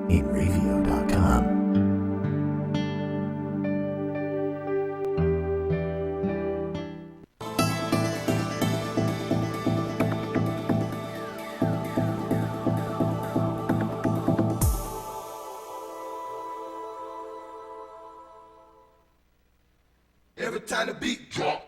8radio.com. Every time the beat drop.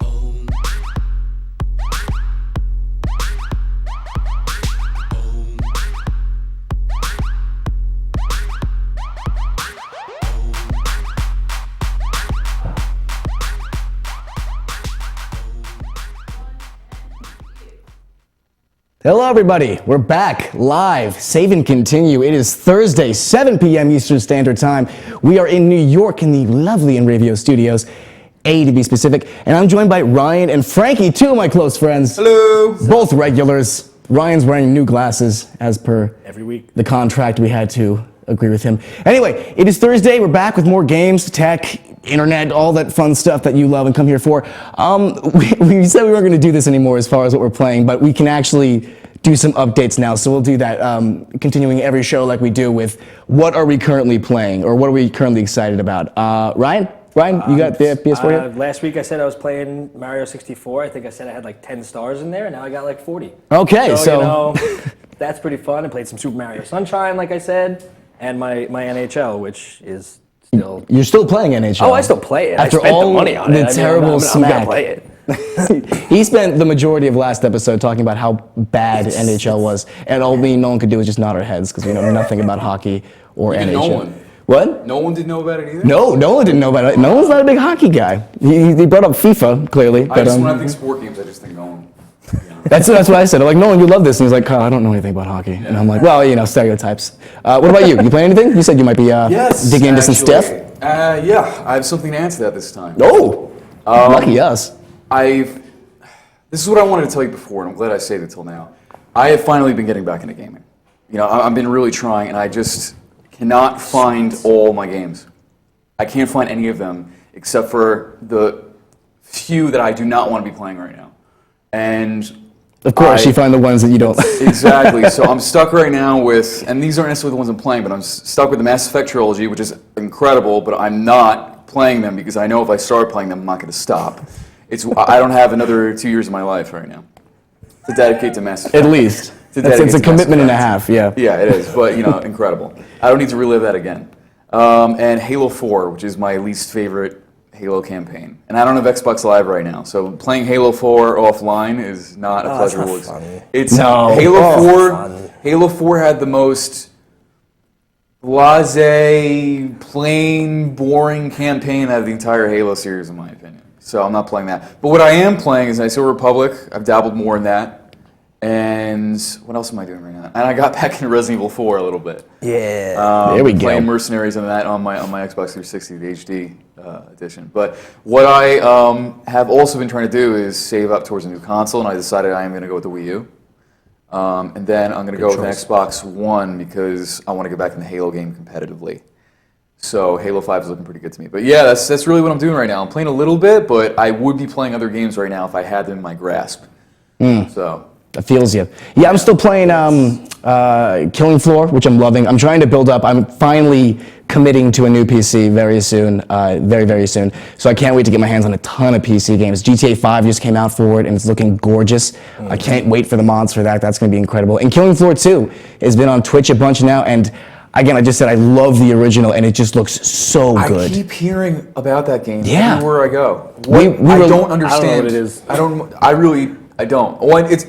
Hello everybody, we're back live, save and continue. It is Thursday, 7 p.m. Eastern Standard Time. We are in New York in the lovely Interwebs studios, A to be specific, and I'm joined by Ryan and Frankie, two of my close friends. Hello. Both regulars. Ryan's wearing new glasses as per Every week. the contract we had to agree with him. Anyway, it is Thursday, we're back with more games, tech, internet, all that fun stuff that you love and come here for. We said we weren't going to do this anymore as far as what we're playing, but we can actually do some updates now, so we'll do that, continuing every show like we do with what are we currently playing, or what are we currently excited about. Ryan, you got the PS4 here? Last week I said I was playing Mario 64. I think I said I had like 10 stars in there, and now I got like 40. Okay, so you know, that's pretty fun. I played some Super Mario Sunshine, like I said, and my NHL, which is still... You're still playing NHL? Oh, I still play it. After I spent all the money on the it. terrible I'm gonna smack. play it. He spent the majority of last episode talking about how bad NHL was, and all me and Nolan could do was just nod our heads because we know nothing about hockey or NHL. No one. What? No one did know about it either? No, Nolan didn't know about it. Nolan's not a big hockey guy. He brought up FIFA, clearly. When I think sport games, I just think Nolan. That's what I said. I'm like, Nolan, you love this. And he's like, Kyle, I don't know anything about hockey. And I'm like, well, stereotypes. What about you? You play anything? You said you might be digging into some stuff. Yeah, I have something to answer that this time. Oh, lucky us. This is what I wanted to tell you before, and I'm glad I saved it till now. I have finally been getting back into gaming. I've been really trying, and I just cannot find all my games. I can't find any of them except for the few that I do not want to be playing right now. And of course, you find the ones that you don't. Exactly. So I'm stuck right now with, and these aren't necessarily the ones I'm playing, but I'm stuck with the Mass Effect trilogy, which is incredible, but I'm not playing them because I know if I start playing them, I'm not going to stop. I don't have another 2 years of my life right now to dedicate to Mass Effect. At least. It's a commitment and a half, yeah. Yeah, it is, but incredible. I don't need to relive that again. And Halo 4, which is my least favorite Halo campaign. And I don't have Xbox Live right now, so playing Halo 4 offline is not a pleasurable experience. Halo 4 had the most blasé, plain, boring campaign out of the entire Halo series, in my opinion. So I'm not playing that. But what I am playing is Knights of the Republic. I've dabbled more in that. And what else am I doing right now? And I got back into Resident Evil 4 a little bit. Yeah. There we go. Playing Mercenaries on that on my Xbox 360, the HD edition. But what I have also been trying to do is save up towards a new console, and I decided I am going to go with the Wii U. And then I'm going to go with an Xbox One because I want to get back in the Halo game competitively. So Halo 5 is looking pretty good to me. But yeah, that's really what I'm doing right now. I'm playing a little bit, but I would be playing other games right now if I had them in my grasp. So that feels you. Yeah, I'm still playing Killing Floor, which I'm loving. I'm trying to build up. I'm finally committing to a new PC very soon, very, very soon. So I can't wait to get my hands on a ton of PC games. GTA 5 just came out for it, and it's looking gorgeous. I can't wait for the mods for that. That's going to be incredible. And Killing Floor 2 has been on Twitch a bunch now, and again, I just said I love the original, and it just looks so good. I keep hearing about that game everywhere I go. I don't understand. I don't know what it is. I don't. Well, it's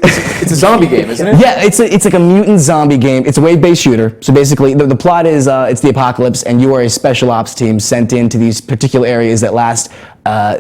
a zombie game, isn't it? Yeah, it's like a mutant zombie game. It's a wave-based shooter. So basically, the plot is it's the apocalypse, and you are a special ops team sent into these particular areas that last.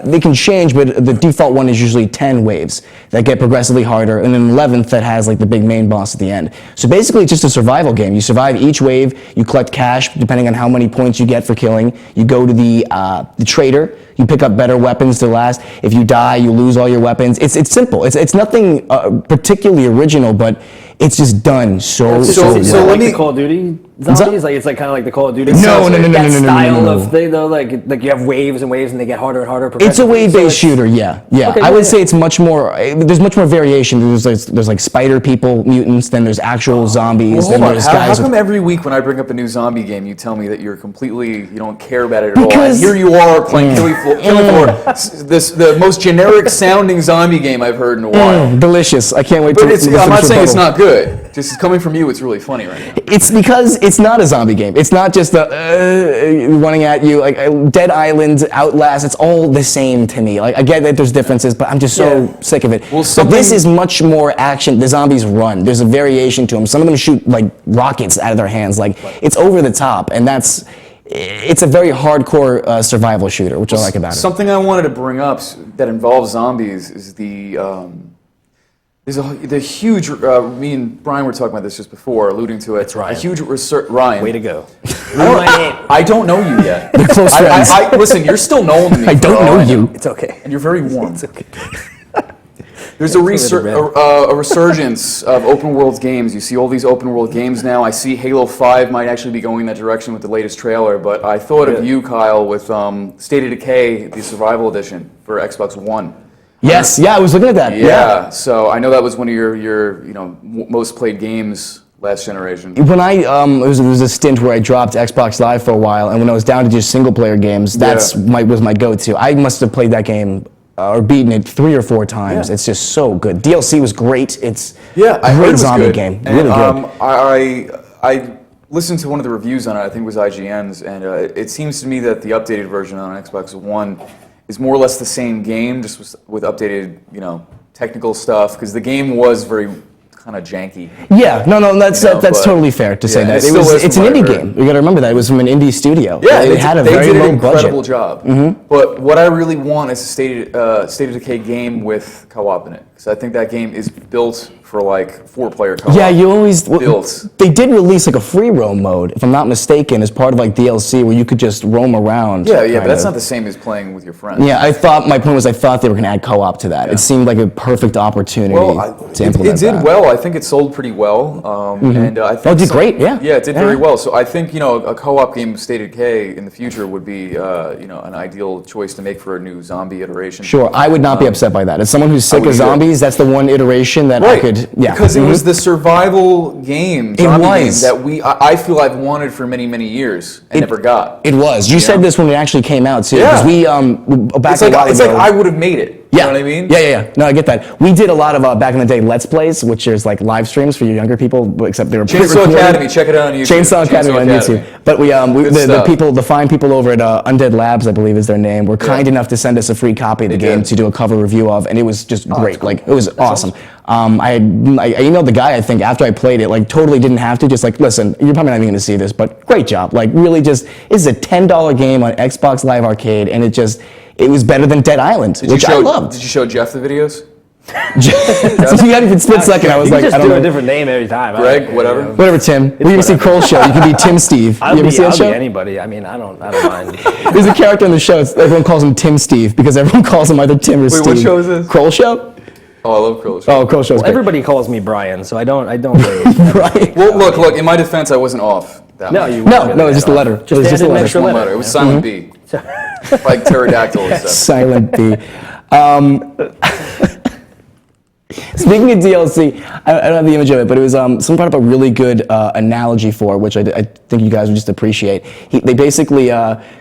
They can change, but the default one is usually 10 waves that get progressively harder, and an 11th that has like the big main boss at the end. So basically, it's just a survival game. You survive each wave. You collect cash depending on how many points you get for killing. You go to the trader. You pick up better weapons to last. If you die, you lose all your weapons. It's simple. It's nothing particularly original, but It's just done so So well. let like me- the Call of Duty zombies? Like it's like kind of like the Call of Duty. No, Like no, that no, style no. of thing though. Like you have waves and waves, and they get harder and harder. It's a progressively. wave-based So it's- shooter, yeah. Okay, I would yeah. say it's much more. There's much more variation. There's like spider people, mutants. Then there's actual zombies. Well, then hold on. there's How guys come with. every week when I bring up a new zombie game, you tell me that you don't care about it at all? Because- And here you are playing Killing Floor, the most generic sounding zombie game I've heard in a while. Delicious. I can't wait But to. I'm not saying it's rebuttal. not good. Just coming from you, it's really funny right now. It's because it's not a zombie game. It's not just the running at you like Dead Island, Outlast. It's all the same to me. Like I get that there's differences, but I'm just so sick of it. Well, but this something- is much more action. The zombies run. There's a variation to them. Some of them shoot like rockets out of their hands. Like it's over the top, and it's a very hardcore survival shooter, which I like about it. Something I wanted to bring up that involves zombies is the huge. Me and Brian were talking about this just before, alluding to it. It's Ryan. A huge Ryan. Way to go. I don't know you yet. They're close friends. Listen, you're still known to me. I for don't all know I you. It's okay. And you're very warm. It's okay. There's red. a resurgence of open world games. You see all these open world games now. I see Halo 5 might actually be going that direction with the latest trailer, but I thought of you, Kyle, with State of Decay, the Survival Edition for Xbox One. Yes, yeah, I was looking at that. Yeah, so I know that was one of your most played games last generation. When it was a stint where I dropped Xbox Live for a while, and when I was down to just single player games, was my go-to. I must have played that game or beaten it 3 or 4 times. Yeah. It's just so good. DLC was great. It's I heard it great was zombie good. game. And, Really good. I listened to one of the reviews on it. I think it was IGN's, and it seems to me that the updated version on Xbox One is more or less the same game, just with updated, technical stuff. Because the game was very kind of janky. Yeah, no, that's but- totally fair to say yeah, that. it still is It's from an what I indie heard. game. You got to remember that it was from an indie studio. Yeah, it had a they very did low an incredible budget. job. But what I really want is a State of Decay game with co-op in it, because I think that game is built for like 4-player co-op. Yeah, you always. Built. They did release like a free roam mode, if I'm not mistaken, as part of like DLC, where you could just roam around. Yeah, but that's kinda. not the same as playing with your friends. Yeah, my point was I thought they were going to add co-op to that. Yeah. It seemed like a perfect opportunity to implement it did that. well. I think it sold pretty well, and I think Oh, it did great, yeah. Yeah, it did Yeah. very well. So I think a co-op game of State of Decay in the future would be an ideal choice to make for a new zombie iteration. Sure, I would not be upset by that. As someone who's sick would of either. zombies, that's the one iteration that I Right, could. Yeah, because it Mhm. was the survival game, zombie game was. that I feel I've wanted for many, many years and never got. It was. You said this when it actually came out too. Yeah. Because we back It's a like while ago. I would have made it. Yeah. You know what I mean? Yeah. No, I get that. We did a lot of back in the day Let's Plays, which is like live streams for you younger people, except they were Chainsaw pre-recorded. Academy, check it out on YouTube. Chainsaw Academy on YouTube. But the fine people over at Undead Labs, I believe is their name, were kind enough to send us a free copy of the game did. to do a cover review of, and it was just great. cool. Like it was awesome. I emailed the guy, I think, after I played it, like totally didn't have to, just like, listen, you're probably not even going to see this, but great job. Like really just, this is a $10 game on Xbox Live Arcade, and it was better than Dead Island, which I loved. Did you show Jeff the videos? So you got even split second, I was you like, can just I don't do know. a different name every time. Greg, whatever. Whatever, Tim. We used to see Kroll Show. You can be Tim Steve. I'll You ever be, see that I'll show? be anybody. I mean, I don't mind. There's a character in the show. Everyone calls him Tim Steve because everyone calls him either Tim or Wait, Steve. what show is this? Kroll Show? Oh, I love Kroll. Oh, Kroll Show's great. Everybody calls me Brian, so I don't really. Right. Well, look. In my defense, I wasn't off. That No, much. you No, weren't no, really it's just that a off. letter. Just It was just added a an letter. extra One letter. letter. It was silent B, like pterodactyl and stuff. Silent B. Speaking of DLC, I don't have the image of it, but it was some part of a really good analogy for, which I think you guys would just appreciate. They basically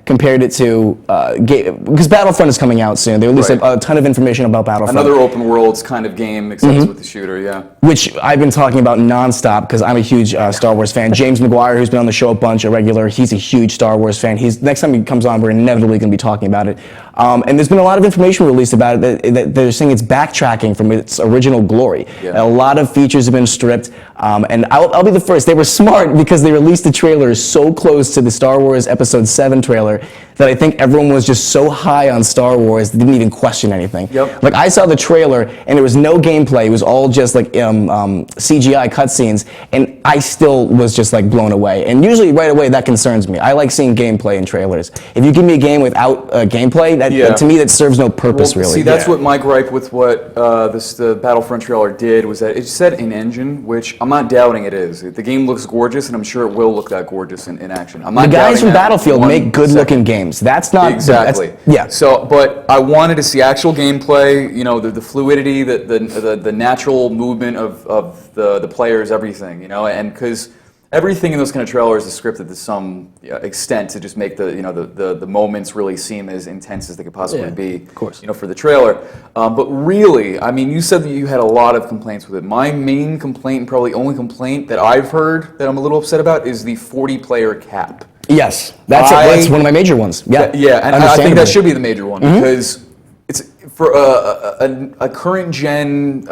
compared it to, because Battlefront is coming out soon. They released Right. a ton of information about Battlefront. Another open worlds kind of game, except with the shooter. Yeah. Which I've been talking about nonstop because I'm a huge Star Wars fan. James McGuire, who's been on the show a bunch, a regular, he's a huge Star Wars fan. Next time he comes on, we're inevitably going to be talking about it. And there's been a lot of information released about it that they're saying it's backtracking from its original glory. Yeah. A lot of features have been stripped. And I'll be the first. They were smart because they released the trailer so close to the Star Wars Episode 7 trailer that I think everyone was just so high on Star Wars they didn't even question anything. Yep. Like I saw the trailer and there was no gameplay. It was all just like CGI cutscenes, and I still was just like blown away. And usually right away that concerns me. I like seeing gameplay in trailers. If you give me a game without gameplay, that to me that serves no purpose really. See, that's what my gripe with what the Battlefront trailer did was that it said in-engine, which I'm not doubting it is. The game looks gorgeous, and I'm sure it will look that gorgeous in action. I'm not the guys doubting from that Battlefield make good-looking games. That's not exactly. Yeah. So, but I wanted to see actual gameplay. You know, the fluidity, the natural movement of the players, everything. You know, and because everything in those kind of trailers is scripted to some extent to just make the moments really seem as intense as they could possibly be. Of course. You know, for the trailer. But really, I mean, you said that you had a lot of complaints with it. My main complaint, and probably only complaint that I've heard that I'm a little upset about, is the 40-player cap. Yes, that's one of my major ones. Yeah, yeah, and I think that should be the major one because it's for a current gen.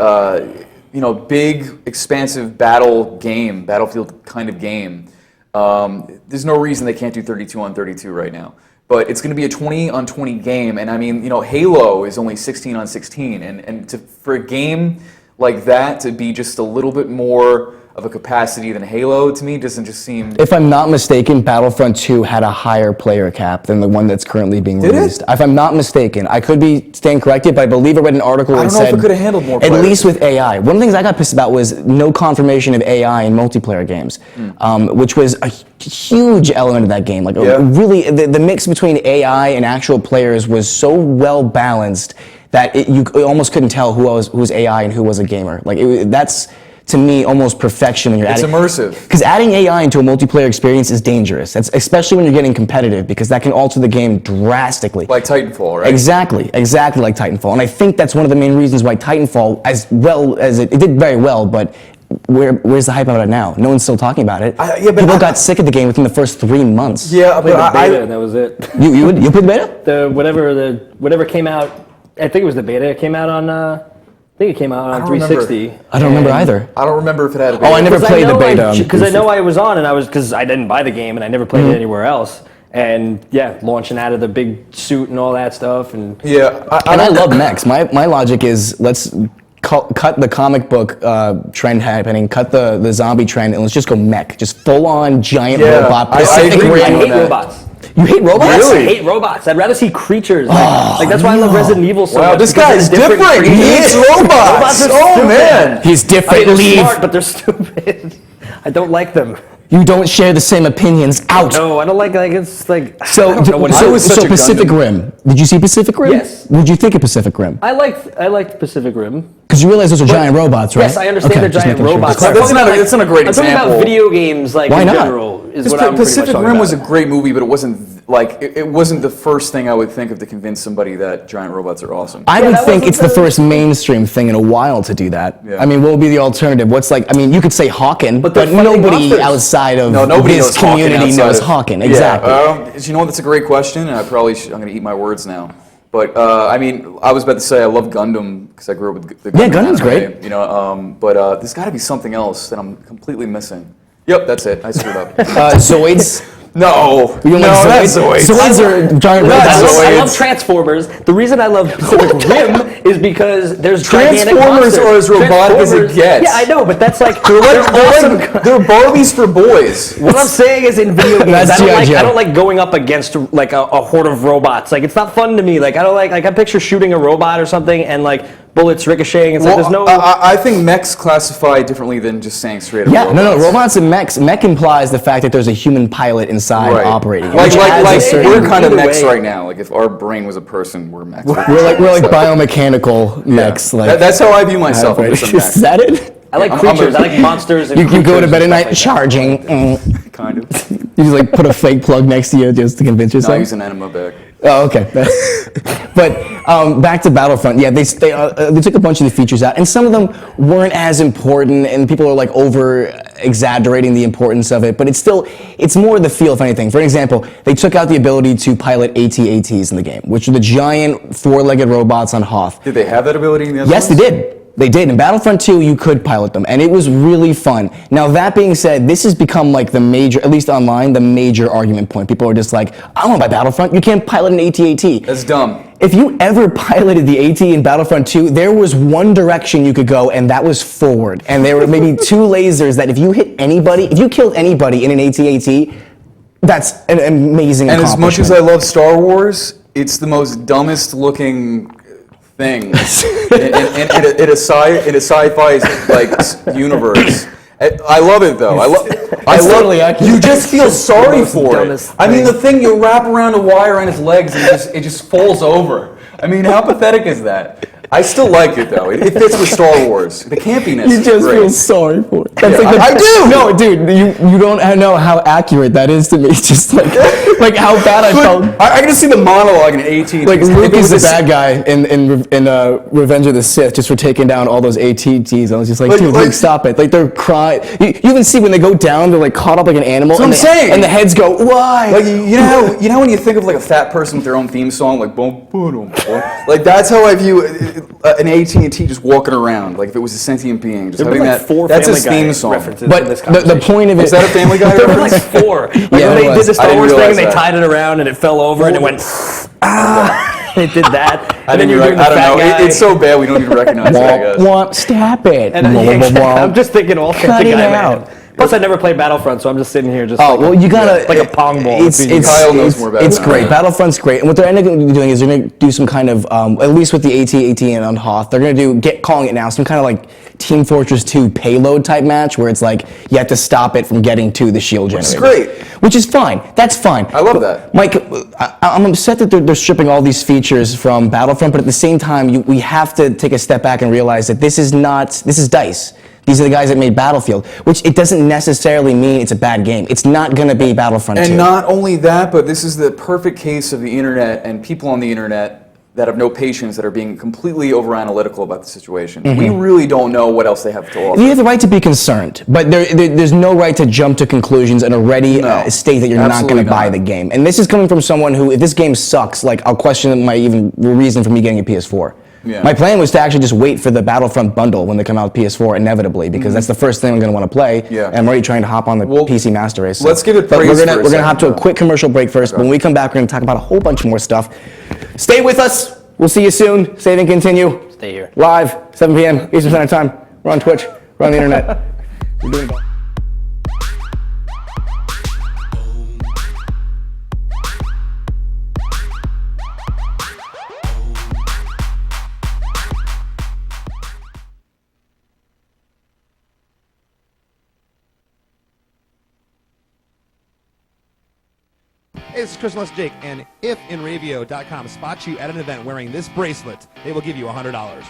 Big, expansive battlefield kind of game. There's no reason they can't do 32 on 32 right now. But it's going to be a 20 on 20 game, and I mean, Halo is only 16 on 16, and for a game like that to be just a little bit more of a capacity than Halo, to me, doesn't just seem... If I'm not mistaken, Battlefront 2 had a higher player cap than the one that's currently being released. If I'm not mistaken. I could be staying corrected, but I believe I read an article that said... I don't know if it could have handled more at players. least with AI. One of the things I got pissed about was no confirmation of AI in multiplayer games, which was a huge element of that game. Like, really, the mix between AI and actual players was so well balanced that you almost couldn't tell who was AI and who was a gamer. Like, that's... to me, almost perfection when you're adding... It's immersive. Because adding AI into a multiplayer experience is dangerous. That's especially when you're getting competitive, because that can alter the game drastically. Like Titanfall, right? Exactly like Titanfall. And I think that's one of the main reasons why Titanfall, as well as it did very well, but where's the hype about it now? No one's still talking about it. People got sick of the game within the first 3 months. Yeah, but I played the beta, and that was it. You played the beta? Whatever came out, I think it was the beta. It came out on... I think it came out on 360. I don't remember either. I don't remember if it had a beta. Oh, I never played the beta. Because I know I was on, and because I didn't buy the game, and I never played it anywhere else. And launching out of the big suit and all that stuff. And I love mechs. My logic is let's cut the comic book trend happening, cut the zombie trend, and let's just go mech. Just full on giant robot. I hate robots. You hate robots? Really? I hate robots. I'd rather see creatures. Like that's why I love Resident Evil so much. Wow, this guy's different. He hates robots. Robots are stupid. Man. He's different. They're smart, but they're stupid. I don't like them. You don't share the same opinions. Out. No, I don't like it's like. So Pacific Rim. Did you see Pacific Rim? Yes. What did you think of Pacific Rim? I liked Pacific Rim. Because you realize those are giant robots, right? Yes, I understand they're giant robots. That's not a great example. I'm talking about video games, like Why in not? general. Is what I'm Pacific pretty much Rim was a about. great movie, but it wasn't like it wasn't the first thing I would think of to convince somebody that giant robots are awesome. I would think it's the first mainstream thing in a while to do that. Yeah. I mean, what would be the alternative? You could say Hawken, but nobody outside of this community knows Hawken. Exactly. You know what? That's a great question, and I'm going to eat my words now. But I was about to say I love Gundam because I grew up with the Gundam. Yeah, Gundam's great. But there's got to be something else that I'm completely missing. Yep, that's it. I screwed up. Zoids. No, you don't like Zoids. Zoids are giant robots. I love Transformers. The rereason I love Pacific Rim is because there's Transformers are as robotic as it gets. Yeah, I know, but that's like they're Barbies for boys. What I'm saying is in video games, That's I don't like going up against like a horde of robots. Like it's not fun to me. Like I don't like I picture shooting a robot or something and like bullets ricocheting. It's like there's no. I think mechs classify differently than just saying straight up. Yeah, robots. no, robots and mechs. Mech implies the fact that there's a human pilot inside operating. Like we're kind of either mechs way. right now. Like if our brain was a person, we're mechs. We're like biomechanical mechs. Like that's how I view myself. I'm just a mech. Is that it? I like creatures. I like monsters. And you go to bed at night charging. Kind of. You just like put a fake plug next to you just to convince yourself. I use an enema bag. Oh, okay. But back to Battlefront. Yeah, they took a bunch of the features out, and some of them weren't as important, and people are like over exaggerating the importance of it. But it's more the feel, if anything. For example, they took out the ability to pilot AT-ATs in the game, which are the giant four-legged robots on Hoth. Did they have that ability in the other Yes, they ones? did. They did. In Battlefront 2, you could pilot them, and it was really fun. Now, that being said, this has become like the major, at least online, the major argument point. People are just like, I don't want to buy Battlefront. You can't pilot an AT-AT. That's dumb. If you ever piloted the AT in Battlefront 2, there was one direction you could go, and that was forward. And there were maybe 2 lasers that if you hit anybody, if you killed anybody in an AT-AT, that's an amazing And as much as accomplishment. I love Star Wars, it's the most dumbest looking thing in a sci-fi like universe. I love it though. I love totally accurate. You just feel sorry for it. dumbest I mean, thing. the thing you wrap around a wire on its legs and it just falls over. I mean, how pathetic is that? I still like it though. It fits with Star Wars. The campiness. You is just great. feel sorry for it. That's Yeah, I do! No, dude, you don't know how accurate that is to me. Just like how bad I felt. I can just see the monologue in 18. Like Luke is the bad guy in Revenge of the Sith just for taking down all those AT-ATs. I was just like, dude, Luke, stop it. Like they're crying. You even see when they go down, they're like caught up like an animal. That's what I'm saying. And the heads go, why? Like you know how when you think of like a fat person with their own theme song, like boom, boom, boom, boom. Like that's how I view an AT&T just walking around. Like if it was a sentient being, just There having were like that. 4 That's Family his Guy theme song. references But in this the conversation. point of it Is that a Family Guy There were reference? like 4. Like Yeah, when they it did was. the I Star didn't Wars thing, realize and they that. tied it around and it fell over and it went, it did that. And then you're doing the I don't fat know. guy. It's so bad we don't even recognize it, I guess. Womp, stop it. And I'm just thinking all Cut Family it Guy, out. man. Plus, I never played Battlefront, so I'm just sitting here just Oh, like, well, you gotta like a pong ball. Kyle knows more about It's it. great. Battlefront's great. And what they're ending up doing is they're going to do some kind of, at least with the AT-AT and on Hoth, they're going to calling it now, some kind of like Team Fortress 2 payload type match where it's like you have to stop it from getting to the shield generator. great. Which is fine. That's fine. I love that. Mike, I'm upset that they're stripping all these features from Battlefront, but at the same time, we have to take a step back and realize that this is DICE. These are the guys that made Battlefield, which it doesn't necessarily mean it's a bad game. It's not going to be Battlefront 2. And not only that, but this is the perfect case of the internet and people on the internet that have no patience, that are being completely over-analytical about the situation. We really don't know what else they have to offer. You have the right to be concerned, but there's no right to jump to conclusions and already state that you're not going absolutely to buy not. the game. And this is coming from someone who, if this game sucks, like I'll question my even reason for me getting a PS4. Yeah. My plan was to actually just wait for the Battlefront bundle when they come out with PS4 inevitably, because that's the first thing I'm going to want to play. Yeah. And I'm already trying to hop on the PC Master Race. let's give it But praise we're for gonna a we're gonna hop to second, a quick commercial break first. But when we come back, we're going to talk about a whole bunch more stuff. Stay with us. We'll see you soon. Save and continue. Stay here. Live, 7 p.m. Eastern Standard Time. We're on Twitch. We're on the internet. We're doing it. Hey, this is Chris Less Jake, and if InRavio.com spots you at an event wearing this bracelet, they will give you $100.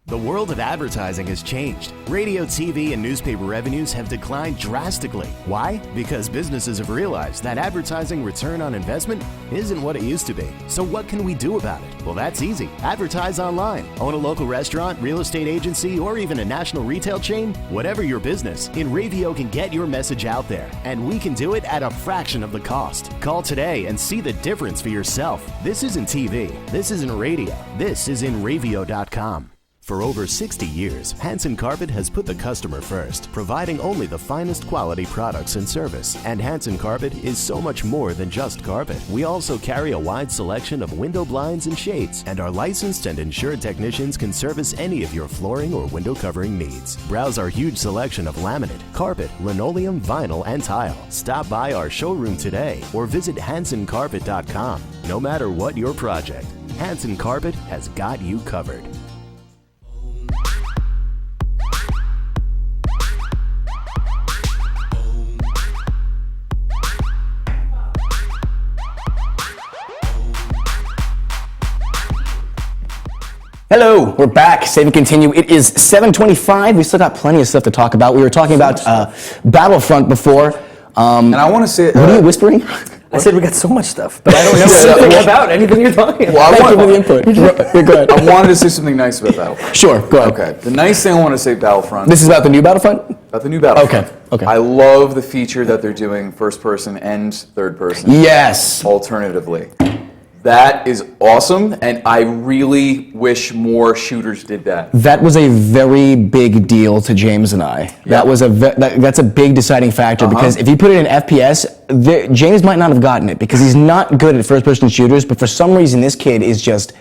The world of advertising has changed. Radio, TV, and newspaper revenues have declined drastically. Why? Because businesses have realized that advertising return on investment isn't what it used to be. So what can we do about it? Well, that's easy. Advertise online. Own a local restaurant, real estate agency, or even a national retail chain? Whatever your business, InRavio can get your message out there. And we can do it at a fraction of the cost. Call today and see the difference for yourself. This isn't TV. This isn't radio. This is InRavio.com. For over 60 years, Hanson Carpet has put the customer first, providing only the finest quality products and service. And Hanson Carpet is so much more than just carpet. We also carry a wide selection of window blinds and shades, and our licensed and insured technicians can service any of your flooring or window covering needs. Browse our huge selection of laminate, carpet, linoleum, vinyl, and tile. Stop by our showroom today or visit HansonCarpet.com. No matter what your project, Hanson Carpet has got you covered. Hello, we're back. Save and continue. It is 7:25. We still got plenty of stuff to talk about. We were talking about Battlefront before. And I want to say, What are you whispering? I said we got so much stuff, but I don't know anything about anything you're talking about. well, Thank you for the input. You're good. I wanted to say something nice about Battlefront. Sure, go ahead. Okay, the nice thing I want to say Battlefront. This is about the new Battlefront? About the new Battlefront. Okay. I love the feature that they're doing first person and third person. Yes. Alternatively. That is awesome, and I really wish more shooters did that. That was a very big deal to James and I. That was that's a big deciding factor because if you put it in FPS, James might not have gotten it because he's not good at first-person shooters, but for some reason this kid is just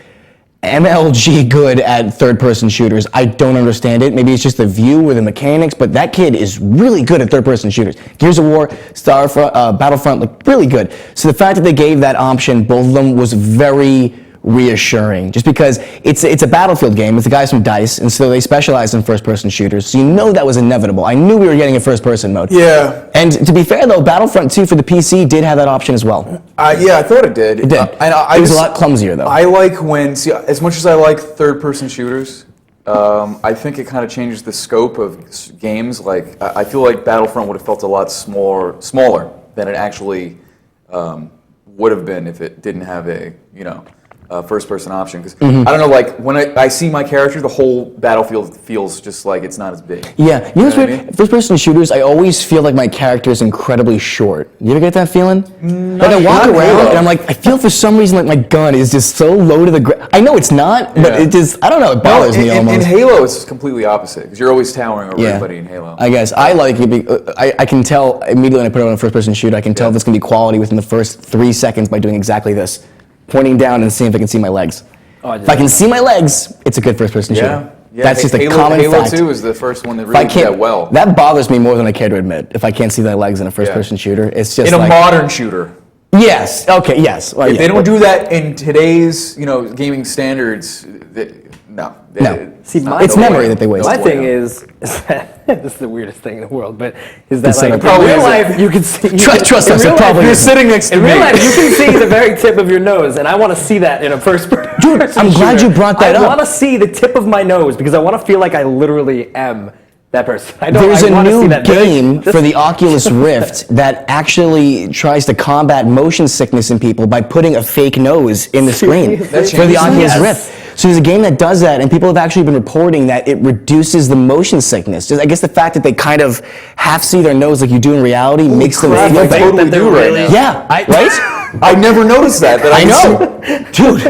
MLG good at third-person shooters. I don't understand it. Maybe it's just the view or the mechanics, but that kid is really good at third-person shooters. Gears of War, Battlefront look really good. So the fact that they gave that option, both of them, was very reassuring. Just because it's a Battlefield game with the guys from DICE, and so they specialize in first-person shooters. So you know that was inevitable. I knew we were getting a first-person mode. Yeah. And to be fair, though, Battlefront 2 for the PC did have that option as well. Yeah, I thought it did. It did. It was a lot clumsier, though. I like when, as much as I like third-person shooters, I think it kind of changes the scope of games. Like, I feel like Battlefront would have felt a lot smaller than it actually would have been if it didn't have a, first-person option. Because I don't know, like when I see my character, the whole battlefield feels just like it's not as big. Yeah, you know what's weird? First-person shooters, I always feel like my character is incredibly short. You ever get that feeling? Like I walk around and I'm like, I feel for some reason like my gun is just so low to the ground. I know it's not, but it just, I don't know, it bothers me almost. In Halo, it's completely opposite because you're always towering over everybody in Halo. I guess I like it. I can tell immediately when I put it on a first-person shooter. I can tell if it's gonna be quality within the first 3 seconds by doing exactly this. Pointing down and seeing if I can see my legs. If I can see my legs, it's a good first-person shooter. Yeah. That's just a common fact. Halo 2 is the first one that really did that well. That bothers me more than I care to admit. If I can't see my legs in a first-person shooter, it's just in a modern shooter. Yes. Okay. Yes. Well, if they don't do that in today's, gaming standards, no. See, it's memory that they waste. My thing is that this is the weirdest thing in the world, but is that like in real life you can see trust us, it probably you're sitting next to me. in real life you can see the very tip of your nose, and I want to see that in a first person. Dude, I'm glad you brought that up. I want to see the tip of my nose because I want to feel like I literally am that person. There's a new game for the Oculus Rift that actually tries to combat motion sickness in people by putting a fake nose in the screen for the Oculus Rift. So there's a game that does that, and people have actually been reporting that it reduces the motion sickness. Just, I guess the fact that they kind of half see their nose like you do in reality makes them feel I totally do right now. Yeah, right? I never noticed that. I know. Dude,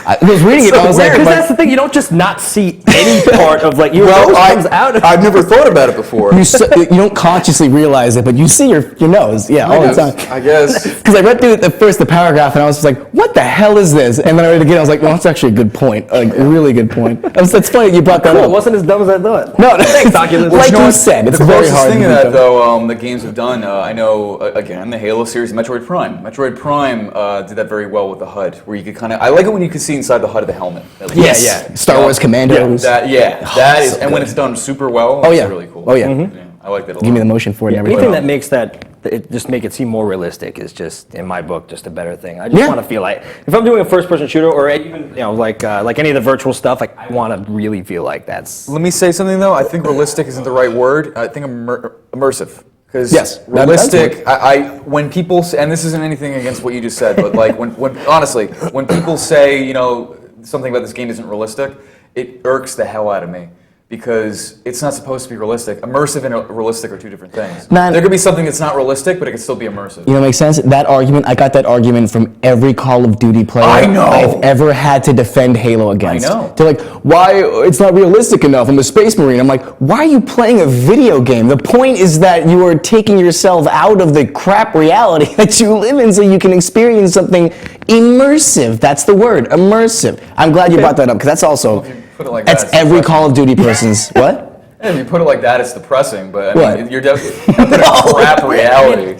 I was reading it, I was like... Because that's the thing, you don't just not see any part of, like, your nose comes out of... I've never thought about it before. You don't consciously realize it, but you see your nose, all the time. I guess. Because I read through the paragraph, and I was just like, what the hell is this? And then I read it again, I was like, well, that's actually a good point. Like, a really good point. That's funny that you brought that up. It wasn't as dumb as I thought. No, thanks, Oculus. Like you said, it's very hard. The thing of that, though, the games have done, I know, again, the Halo series, Metroid Prime. Metroid Prime did that very well with the HUD, where you could kind of, I like it when you can see inside the HUD of the helmet. Yes. Star Wars Commandos. That is, and when it's done super well, it's really cool. Oh, yeah. I like that a lot. Give me the motion for it and everything. Anything that makes just make it seem more realistic is just, in my book, just a better thing. I just want to feel like, if I'm doing a first-person shooter, or even, like any of the virtual stuff, like, I want to really feel like that's... Let me say something, though. I think realistic isn't the right word. I think immersive. Because realistic, when people say, and this isn't anything against what you just said, but like honestly, when people say, something about this game isn't realistic, it irks the hell out of me. because it's not supposed to be realistic. Immersive and realistic are two different things. Man. There could be something that's not realistic, but it can still be immersive. You know what makes sense? That argument, I got that argument from every Call of Duty player I know. I've ever had to defend Halo against. I know. They're like, why, it's not realistic enough, I'm a space marine. I'm like, why are you playing a video game? The point is that you are taking yourself out of the crap reality that you live in so you can experience something immersive. That's the word, immersive. I'm glad you brought that up, because that's also, Put it like that's that, every Call of Duty person's, what? If you put it like that, it's depressing, but I What? mean, you're definitely putting a crap reality.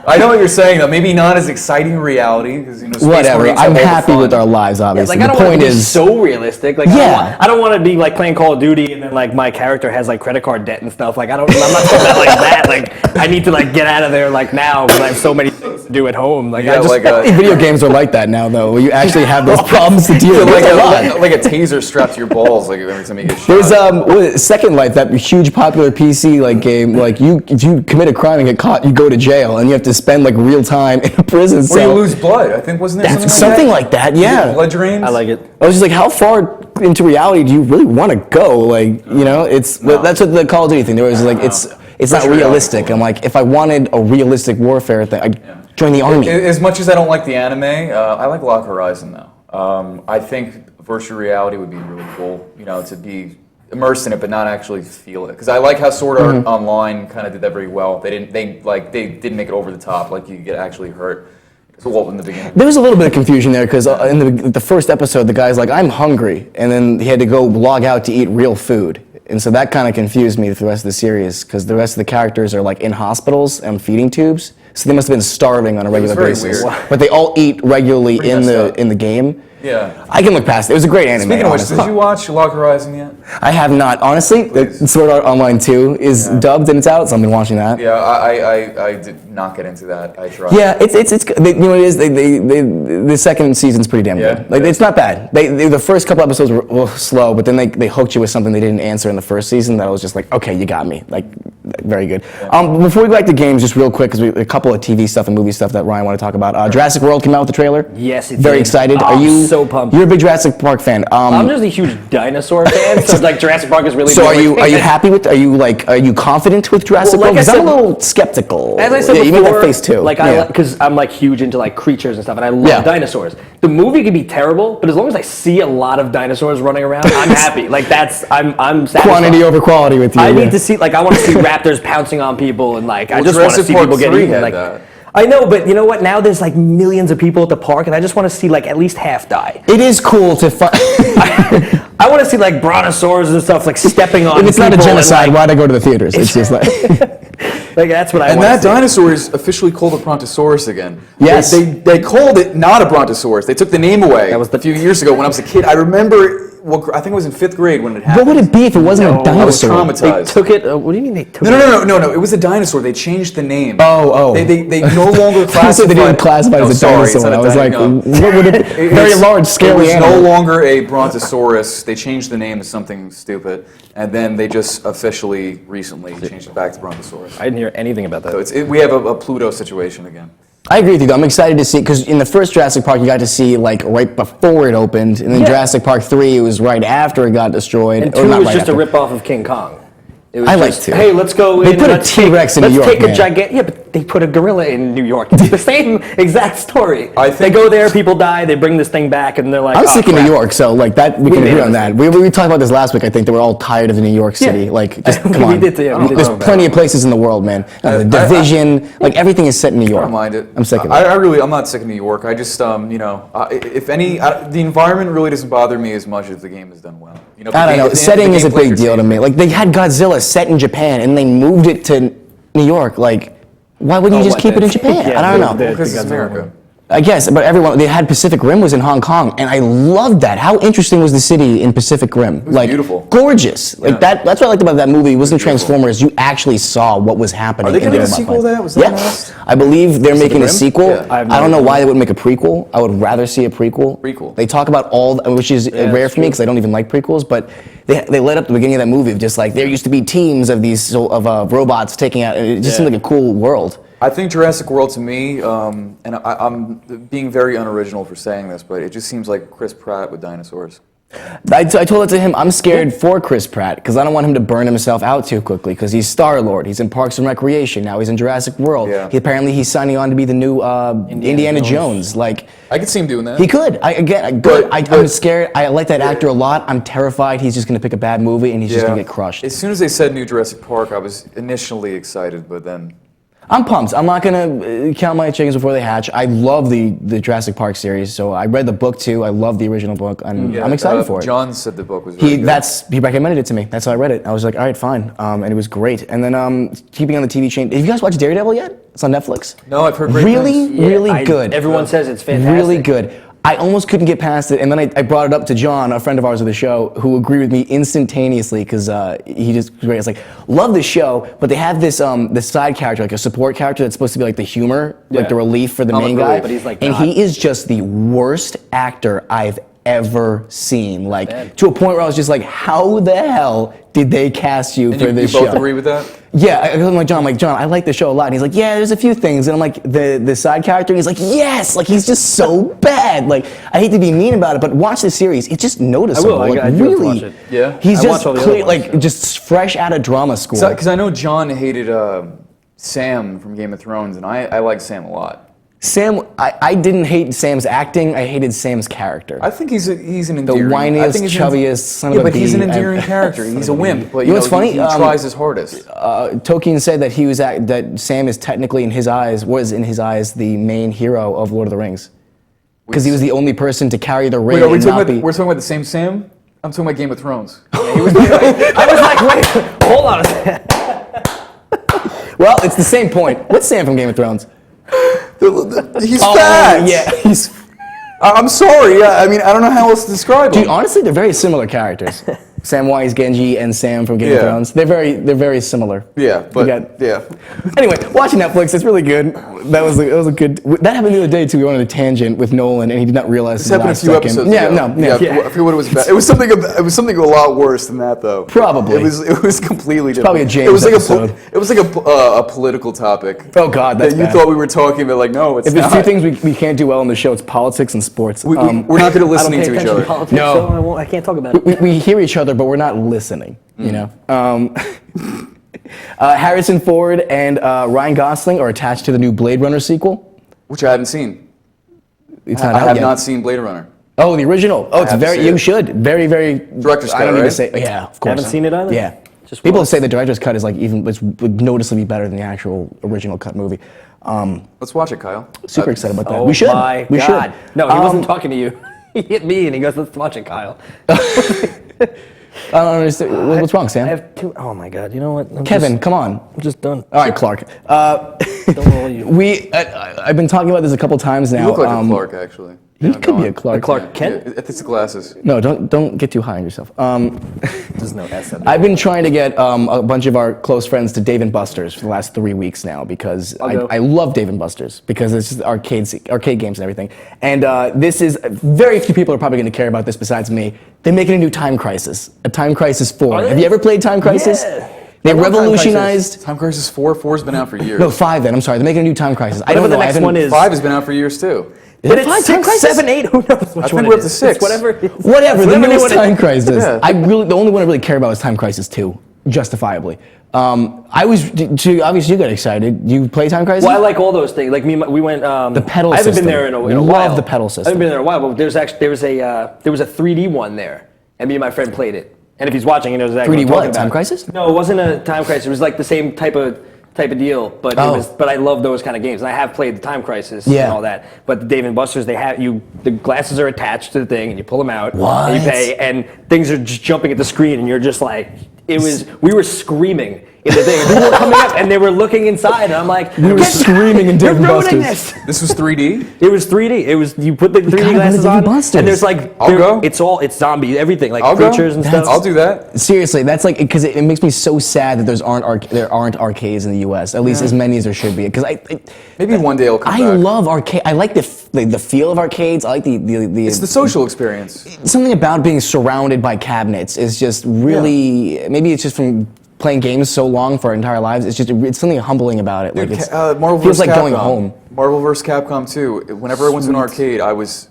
I know what you're saying, though. Maybe not as exciting reality, because space Whatever. Marines I'm have all the happy fun. with our lives, obviously. Like, I The don't want point it to be is, so realistic. Like, Yeah. I don't want to be like playing Call of Duty and then like my character has like credit card debt and stuff. Like, I'm not doing that like that. Like, I need to like get out of there like now because I have so many things to do at home. Like, Yeah, I just like video games are like that now, though, where you actually have those problems to deal with. like, There's a lot. like a taser strapped to your balls, like every time you get shot. There's what is it, Second Life, that huge popular PC like game. Like if you commit a crime and get caught, you go to jail and you have to spend like real time in a prison Or you cell. lose blood. I think wasn't there Something like that, yeah. Blood drains. I like it. I was just like, how far into reality do you really want to go? Like, it's that's what the Call of Duty thing. There was like, it's not Virtual realistic. reality. I'm like, if I wanted a realistic warfare thing, I'd join the army. As much as I don't like the anime, I like Lock Horizon though. I think virtual reality would be really cool. To be immersed in it, but not actually feel it. Because I like how Sword Art Online kind of did that very well. They didn't make it over the top. Like you get actually hurt. So in the beginning. There was a little bit of confusion there because in the first episode, the guy's like, I'm hungry. And then he had to go log out to eat real food. And so that kind of confused me with the rest of the series because the rest of the characters are like in hospitals and feeding tubes. So they must have been starving on a regular very basis. weird. But they all eat regularly Pretty in messed the up. in the game. Yeah. I can look past it. It was a great anime. Speaking of which, honestly. did you watch Lock Horizon yet? I have not. Honestly, Sword Art Online 2 is dubbed and it's out, so I've been watching that. Yeah, I did not get into that. I tried. Yeah, it's you know what it is. The second season's pretty damn Yeah? good. Like it's not bad. The first couple episodes were slow, but then they hooked you with something they didn't answer in the first season. That was just like, okay, you got me. Like very good. Before we go back to games, just real quick, because a couple of TV stuff and movie stuff that Ryan want to talk about. Jurassic World came out with the trailer. Yes, it Very did. excited. Oh, Are you I'm so pumped. You're a big Jurassic Park fan. I'm just a huge dinosaur fan, so like Jurassic Park is really. So big. are you happy with? Are you confident with Jurassic Well, World? like I Because I'm a said- little skeptical. As I said yeah, before, you made that face too. like yeah. because I'm like huge into like creatures and stuff, and I love Yeah. dinosaurs. The movie could be terrible, but as long as I see a lot of dinosaurs running around, I'm happy. Like I'm satisfied. Quantity over quality with you. I yeah. need to see I want to see raptors pouncing on people, and like I Well, just want to Jurassic see Park people get 3 eaten. had Like that. I know, but you know what? Now there's like millions of people at the park, and I just want to see like at least half die. It is cool to find. I want to see like brontosaurs and stuff like stepping on. If it's not a people and, genocide, like, why'd I go to the theaters? It's just like. like that's what I And want. that dinosaur is officially called a brontosaurus again. Yes. They called it not a brontosaurus. They took the name away. That was a few years ago when I was a kid. I remember. Well, I think it was in 5th grade when it happened. What would it be if it wasn't a I was dinosaur? They traumatized. took it. What do you mean they took it? No. It was a dinosaur. They changed the name. Oh. They no longer I classified. said they didn't classify it No, as a sorry, dinosaur. it's not a I was like, dino. what would it? Very It's- large, scary It was animal. no longer a brontosaurus. They changed the name to something stupid, and then they just officially recently changed it back to brontosaurus. I didn't hear anything about that. So we have a Pluto situation again. I agree with you though. I'm excited to see because in the first Jurassic Park you got to see like right before it opened, and then Yeah. Jurassic Park 3 it was right after it got destroyed. And or 2 not was right just after. a ripoff of King Kong. It was I like just, 2. Hey, let's go. They in put and a let's T-Rex in New York, Let's take man. a gigantic. Yeah, but they put a gorilla in New York. It's the same exact story. I They think- go there, people die. They bring this thing back, and they're like, I'm oh, sick of New crap. York, so like that we can made agree a on that. We talked about this last week. I think that we're all tired of the New York City. Yeah. Like, just come We on. did, yeah, we did There's talk about plenty of places in the world, man. The Division, like everything is set in New I York. don't mind it. I'm sick of it. I'm not sick of New York. I just, if any, the environment really doesn't bother me as much if the game is done well. I don't know. The Setting is a gameplay big deal to me. Like they had Godzilla set in Japan and they moved it to New York. Like, why wouldn't you just keep it in Japan? Yeah, I don't know. Because it's America. I guess, but everyone they had Pacific Rim was in Hong Kong, and I loved that. How interesting was the city in Pacific Rim? was like beautiful. Gorgeous. Like Yeah. that's what I liked about that movie. It wasn't Transformers. You actually saw what was happening. Are they in gonna the make a sequel to that? Was that yeah, announced? I believe they're making a Rim? sequel. Yeah. I have I no don't know idea. why they wouldn't make a prequel. I would rather see a prequel. Prequel. They talk about which is rare that's for me true. because I don't even like prequels. But they led up the beginning of that movie of just like there used to be teams of these robots taking out. It just seemed like a cool world. I think Jurassic World to me, and I'm being very unoriginal for saying this, but it just seems like Chris Pratt with dinosaurs. I told it to him, I'm scared for Chris Pratt because I don't want him to burn himself out too quickly because he's Star-Lord. He's in Parks and Recreation. Now he's in Jurassic World. Yeah. Apparently he's signing on to be the new Indiana Jones. Like, I could see him doing that. he could. I'm scared. I like that actor a lot. I'm terrified he's just going to pick a bad movie and he's just going to get crushed. As soon as they said New Jurassic Park, I was initially excited, but then... I'm pumped. I'm not going to count my chickens before they hatch. I love the Jurassic Park series, so I read the book too. I love the original book, and I'm excited for it. John said the book was very good. He recommended it to me. That's how I read it. I was like, all right, fine. And it was great. And then keeping on the TV chain, have you guys watched Daredevil yet? It's on Netflix. No, I've heard great really, things. really good. Everyone says it's fantastic. Really good. I almost couldn't get past it, and then I brought it up to John, a friend of ours of the show, who agreed with me instantaneously because he just was great. It's like, love the show, but they have this side character, like a support character that's supposed to be like the humor, like the relief for the main guy, but he's like and not. he is just the worst actor I've ever seen. Like to a point where I was just like, how the hell did they cast you for this show? You both agree with that? Yeah, I'm like, John, I like the show a lot. And he's like, yeah, there's a few things. And I'm like, the side character, and he's like, yes! Like, he's just so bad. Like, I hate to be mean about it, but watch the series. It's just noticeable. I will. I do have to watch it. Yeah? He's I just watch all the other ones, just fresh out of drama school. Because I know John hated Sam from Game of Thrones, and I like Sam a lot. Sam, I didn't hate Sam's acting. I hated Sam's character. I think he's an The endearing... whiniest, chubbiest son of a bee. Yeah, but he's an endearing character. He's a wimp, but You know what's funny? he tries his hardest. Tolkien said that that Sam is technically was in his eyes the main hero of Lord of the Rings. Because he was the only person to carry the ring. Wait, we're and talking not about be... we're talking about the same Sam? I'm talking about Game of Thrones. I was like, wait, hold on a second. Well, it's the same point. What's Sam from Game of Thrones? He's fat. Yeah, I'm sorry. I mean, I don't know how else to describe him. Dude, honestly, they're very similar characters. Samwise Genji and Sam from Game of Thrones. They're very similar. Yeah, but Anyway, watching Netflix, it's really good. That was a good. That happened the other day too. We went on a tangent with Nolan, and he did not realize. This happened a few episodes ago. I forget what it was about. It was something a lot worse than that, though. Probably. It was completely different. Probably a James episode. It was like a political topic. Oh God, that's that you bad. thought we were talking about. Like, no, it's if not. there's two things we can't do well on the show, it's politics and sports. We're not good at listening to each other. Politics, No. so I can't talk about it. We hear each other, but we're not listening. You know. Harrison Ford and Ryan Gosling are attached to the new Blade Runner sequel. Which I haven't seen. It's not I out have yet. not seen Blade Runner. Oh, the original. Oh, it's have to very. see You it. should. Very, very. Director's cut, I don't need to right? say. Yeah, of course. Haven't seen it either? Yeah. Just People watch. say the director's cut is like would noticeably better than the actual original cut movie. Let's watch it, Kyle. Super excited about that. Oh we should. my we God. should. No, he wasn't talking to you. He hit me and he goes, let's watch it, Kyle. I don't understand. What's wrong, Sam? I have two. Oh my God. You know what? Kevin, come on. I'm just done. All right, Clark. Don't roll you. I've been talking about this a couple times now. You look like a Clark, actually. He could be a Clark. Clark Kent? It's the glasses. No, don't get too high on yourself. There's no S in there. I've been trying to get a bunch of our close friends to Dave & Buster's for the last 3 weeks now because I love Dave & Buster's because it's just arcade games and everything. And this is very few people are probably going to care about this besides me. They're making a new Time Crisis, a Time Crisis 4. Have you ever played Time Crisis? Yeah. They I love Time revolutionized. Time Crisis 4. 4's been out for years. No, 5 then. I'm sorry. They're making a new Time Crisis. I don't Whatever know. the I next haven't- one is. 5 has been out for years too. But Time it's 6, Crisis? 7, 8. Who knows which think one we're it up to is. 6. It's whatever. Whatever. The newest Time Crisis. Yeah. The only one I really care about is Time Crisis 2, justifiably. Obviously you got excited. You play Time Crisis? Well, I like all those things. Like we went. The pedal I haven't system. been there in a Love while. the pedal system. I haven't been there in a while, but there was a 3D one there, and me and my friend played it. And if he's watching, he knows exactly 3D what I'm what? talking Time about. Crisis? No, it wasn't a Time Crisis. It was like the same type of deal, but it was. But I love those kind of games, and I have played the Time Crisis and all that. But the Dave & Buster's, the glasses are attached to the thing, and you pull them out, What? and you pay, and things are just jumping at the screen, and you're just like, we were screaming in the thing. People were coming up, and they were looking inside, and I'm like, We were screaming in you're Dave & ruining Buster's. this. This was 3D? It was 3D. It was you put the 3D gotta go to glasses Dave on, & Buster's. and there's like I'll go. It's zombie everything like I'll go. creatures and stuff. I'll do that. Seriously, that's like because it makes me so sad that there aren't arcades in the U.S. At least as many as there should be. Because Maybe one day it'll come I back. love arcade. I like the feel of arcades. I like the It's the social experience. something about being surrounded by cabinets is just really maybe it's just from playing games so long for our entire lives. It's something humbling about it. Like Dude, it's Marvel feels vs. like Capcom. going home. Marvel vs. Capcom 2. Whenever I went to an arcade, I was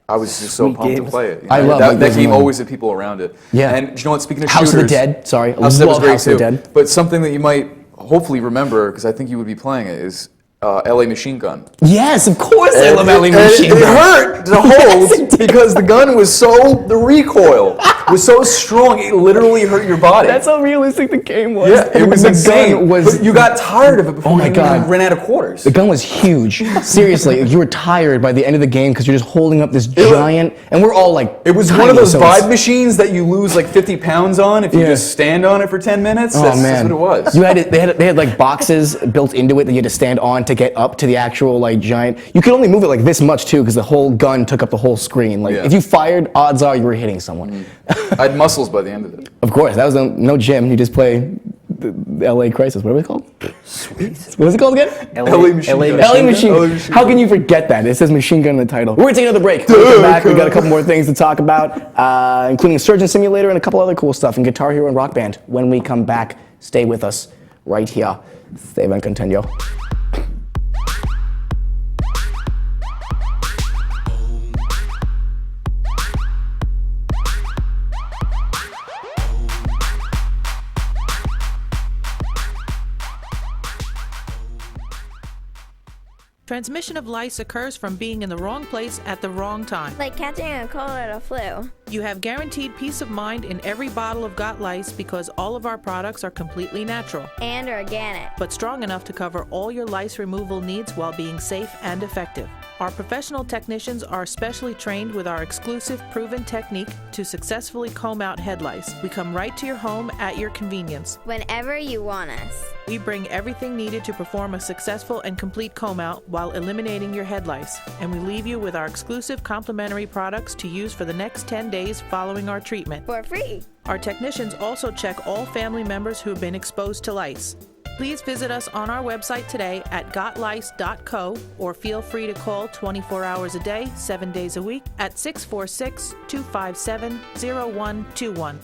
I was just so Sweet pumped games. to play it. You I know, love that those game. games. Always had people around it. Yeah. And you know what? Speaking of House shooters, of the Dead. Sorry, I House of the Dead was love great House of the too. Dead. But something that you might hopefully remember, because I think you would be playing it, is LA Machine Gun. Yes, of course I love LA And Machine it Gun. hurt to hold because the gun was the recoil was so strong, it literally hurt your body. That's how realistic the game was. Yeah, it was the insane. Gun was, But you got tired of it before Oh my you God. ran out of quarters. the gun was huge. Seriously, you were tired by the end of the game because you're just holding up this giant, and we're all like, It was tiny, one of those so it's- vibe machines that you lose like 50 pounds on if you Yeah. just stand on it for 10 minutes. Oh That's man, what it was. You had it, they had like boxes built into it that you had to stand on to get up to the actual like giant. You could only move it like this much too because the whole gun took up the whole screen. Like Yeah. if you fired, odds are you were hitting someone. I had muscles by the end of it. Of course, that was no gym. You just play the LA Crisis. What are they called? Sweet. What is it called again? LA Machine Gun. LA Machine. LA Machine How Gun. can you forget that? It says Machine Gun in the title. We're gonna take another break. When we come back, we got a couple more things to talk about, including Surgeon Simulator and a couple other cool stuff, and Guitar Hero and Rock Band. When we come back, stay with us right here. Stay and continue. Transmission of lice occurs from being in the wrong place at the wrong time. Like catching a cold or a flu. You have guaranteed peace of mind in every bottle of Got Lice because all of our products are completely natural, And organic. but strong enough to cover all your lice removal needs while being safe and effective. Our professional technicians are specially trained with our exclusive proven technique to successfully comb out head lice. We come right to your home at your convenience. Whenever you want us. We bring everything needed to perform a successful and complete comb out while eliminating your head lice, and we leave you with our exclusive complimentary products to use for the next 10 days following our treatment. For free. Our technicians also check all family members who have been exposed to lice. Please visit us on our website today at gotlice.co or feel free to call 24 hours a day, 7 days a week at 646-257-0121.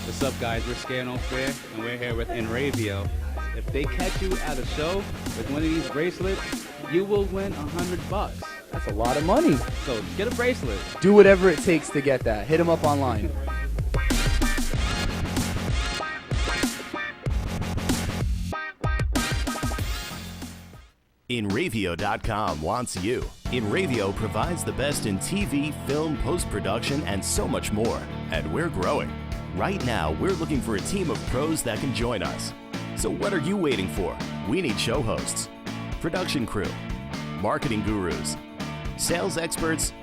What's up, guys? We're Scare No Fair, and we're here with Enravio. If they catch you at a show with one of these bracelets, you will win $100. That's a lot of money. So get a bracelet. Do whatever it takes to get that. Hit them up online. Enravio.com wants you. Enravio provides the best in TV, film, post-production, and so much more. And we're growing. Right now, we're looking for a team of pros that can join us. So what are you waiting for? We need show hosts, production crew, marketing gurus, sales experts,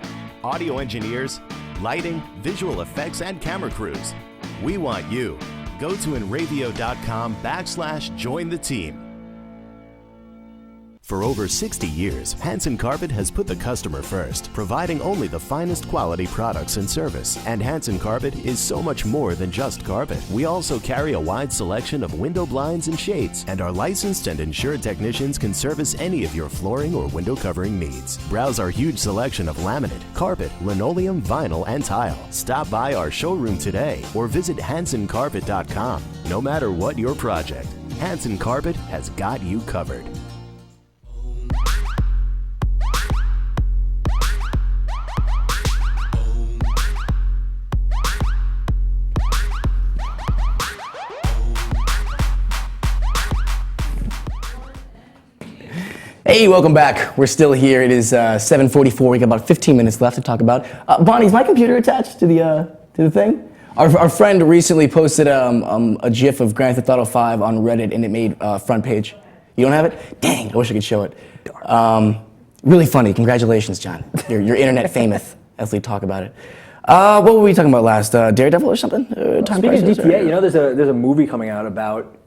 audio engineers, lighting, visual effects, and camera crews. We want you. Go to enravio.com/join the team. For over 60 years, Hanson Carpet has put the customer first, providing only the finest quality products and service. And Hanson Carpet is so much more than just carpet. We also carry a wide selection of window blinds and shades, and our licensed and insured technicians can service any of your flooring or window covering needs. Browse our huge selection of laminate, carpet, linoleum, vinyl, and tile. Stop by our showroom today or visit hansoncarpet.com. No matter what your project, Hanson Carpet has got you covered. Hey, welcome back. We're still here. It is 7:44. We got about 15 minutes left to talk about. Bonnie, is my computer attached to the thing? Our friend recently posted a GIF of Grand Theft Auto 5 on Reddit, and it made front page. You don't have it? Dang, I wish I could show it. Really funny. Congratulations, John. You're internet famous as we talk about it. What were we talking about last? Daredevil or something? Speaking of GTA, you know, there's a movie coming out about.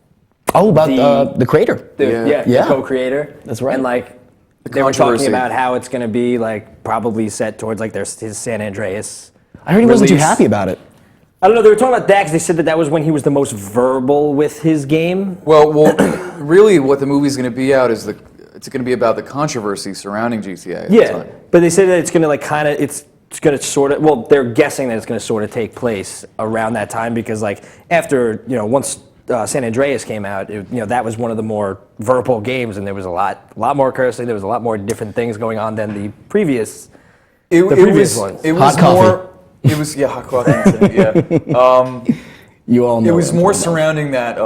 Oh, about the creator. The co-creator. That's right. And like they were talking about how it's going to be like probably set towards like his San Andreas. I heard he wasn't too happy about it. I don't know. They were talking about that 'cause they said that was when he was the most verbal with his game. Well, really, what the movie's going to be out is it's going to be about the controversy surrounding GTA. At the time. But they said that it's going to like kind of it's going to sort of well, they're guessing that it's going to sort of take place around that time because like after once San Andreas came out, that was one of the more verbal games, and there was a lot more cursing. There was a lot more different things going on than the previous. Previous ones. It was hot coffee. more. It was hot coffee. You all know. It was more surrounding that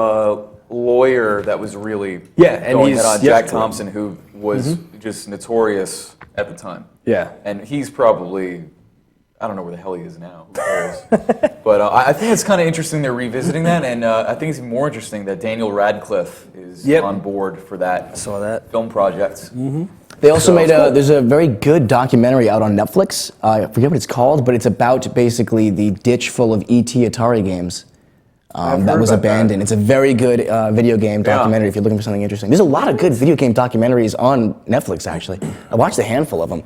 lawyer that was really going head on, Jack Thompson, who was just notorious at the time. Yeah, and he's probably. I don't know where the hell he is now. Who cares? But I think it's kind of interesting they're revisiting that, and I think it's even more interesting that Daniel Radcliffe is on board for that. Saw that film project. They also made there's a very good documentary out on Netflix. I forget what it's called, but it's about basically the ditch full of ET Atari games that was abandoned. It's a very good video game documentary if you're looking for something interesting. There's a lot of good video game documentaries on Netflix, actually. I watched a handful of them.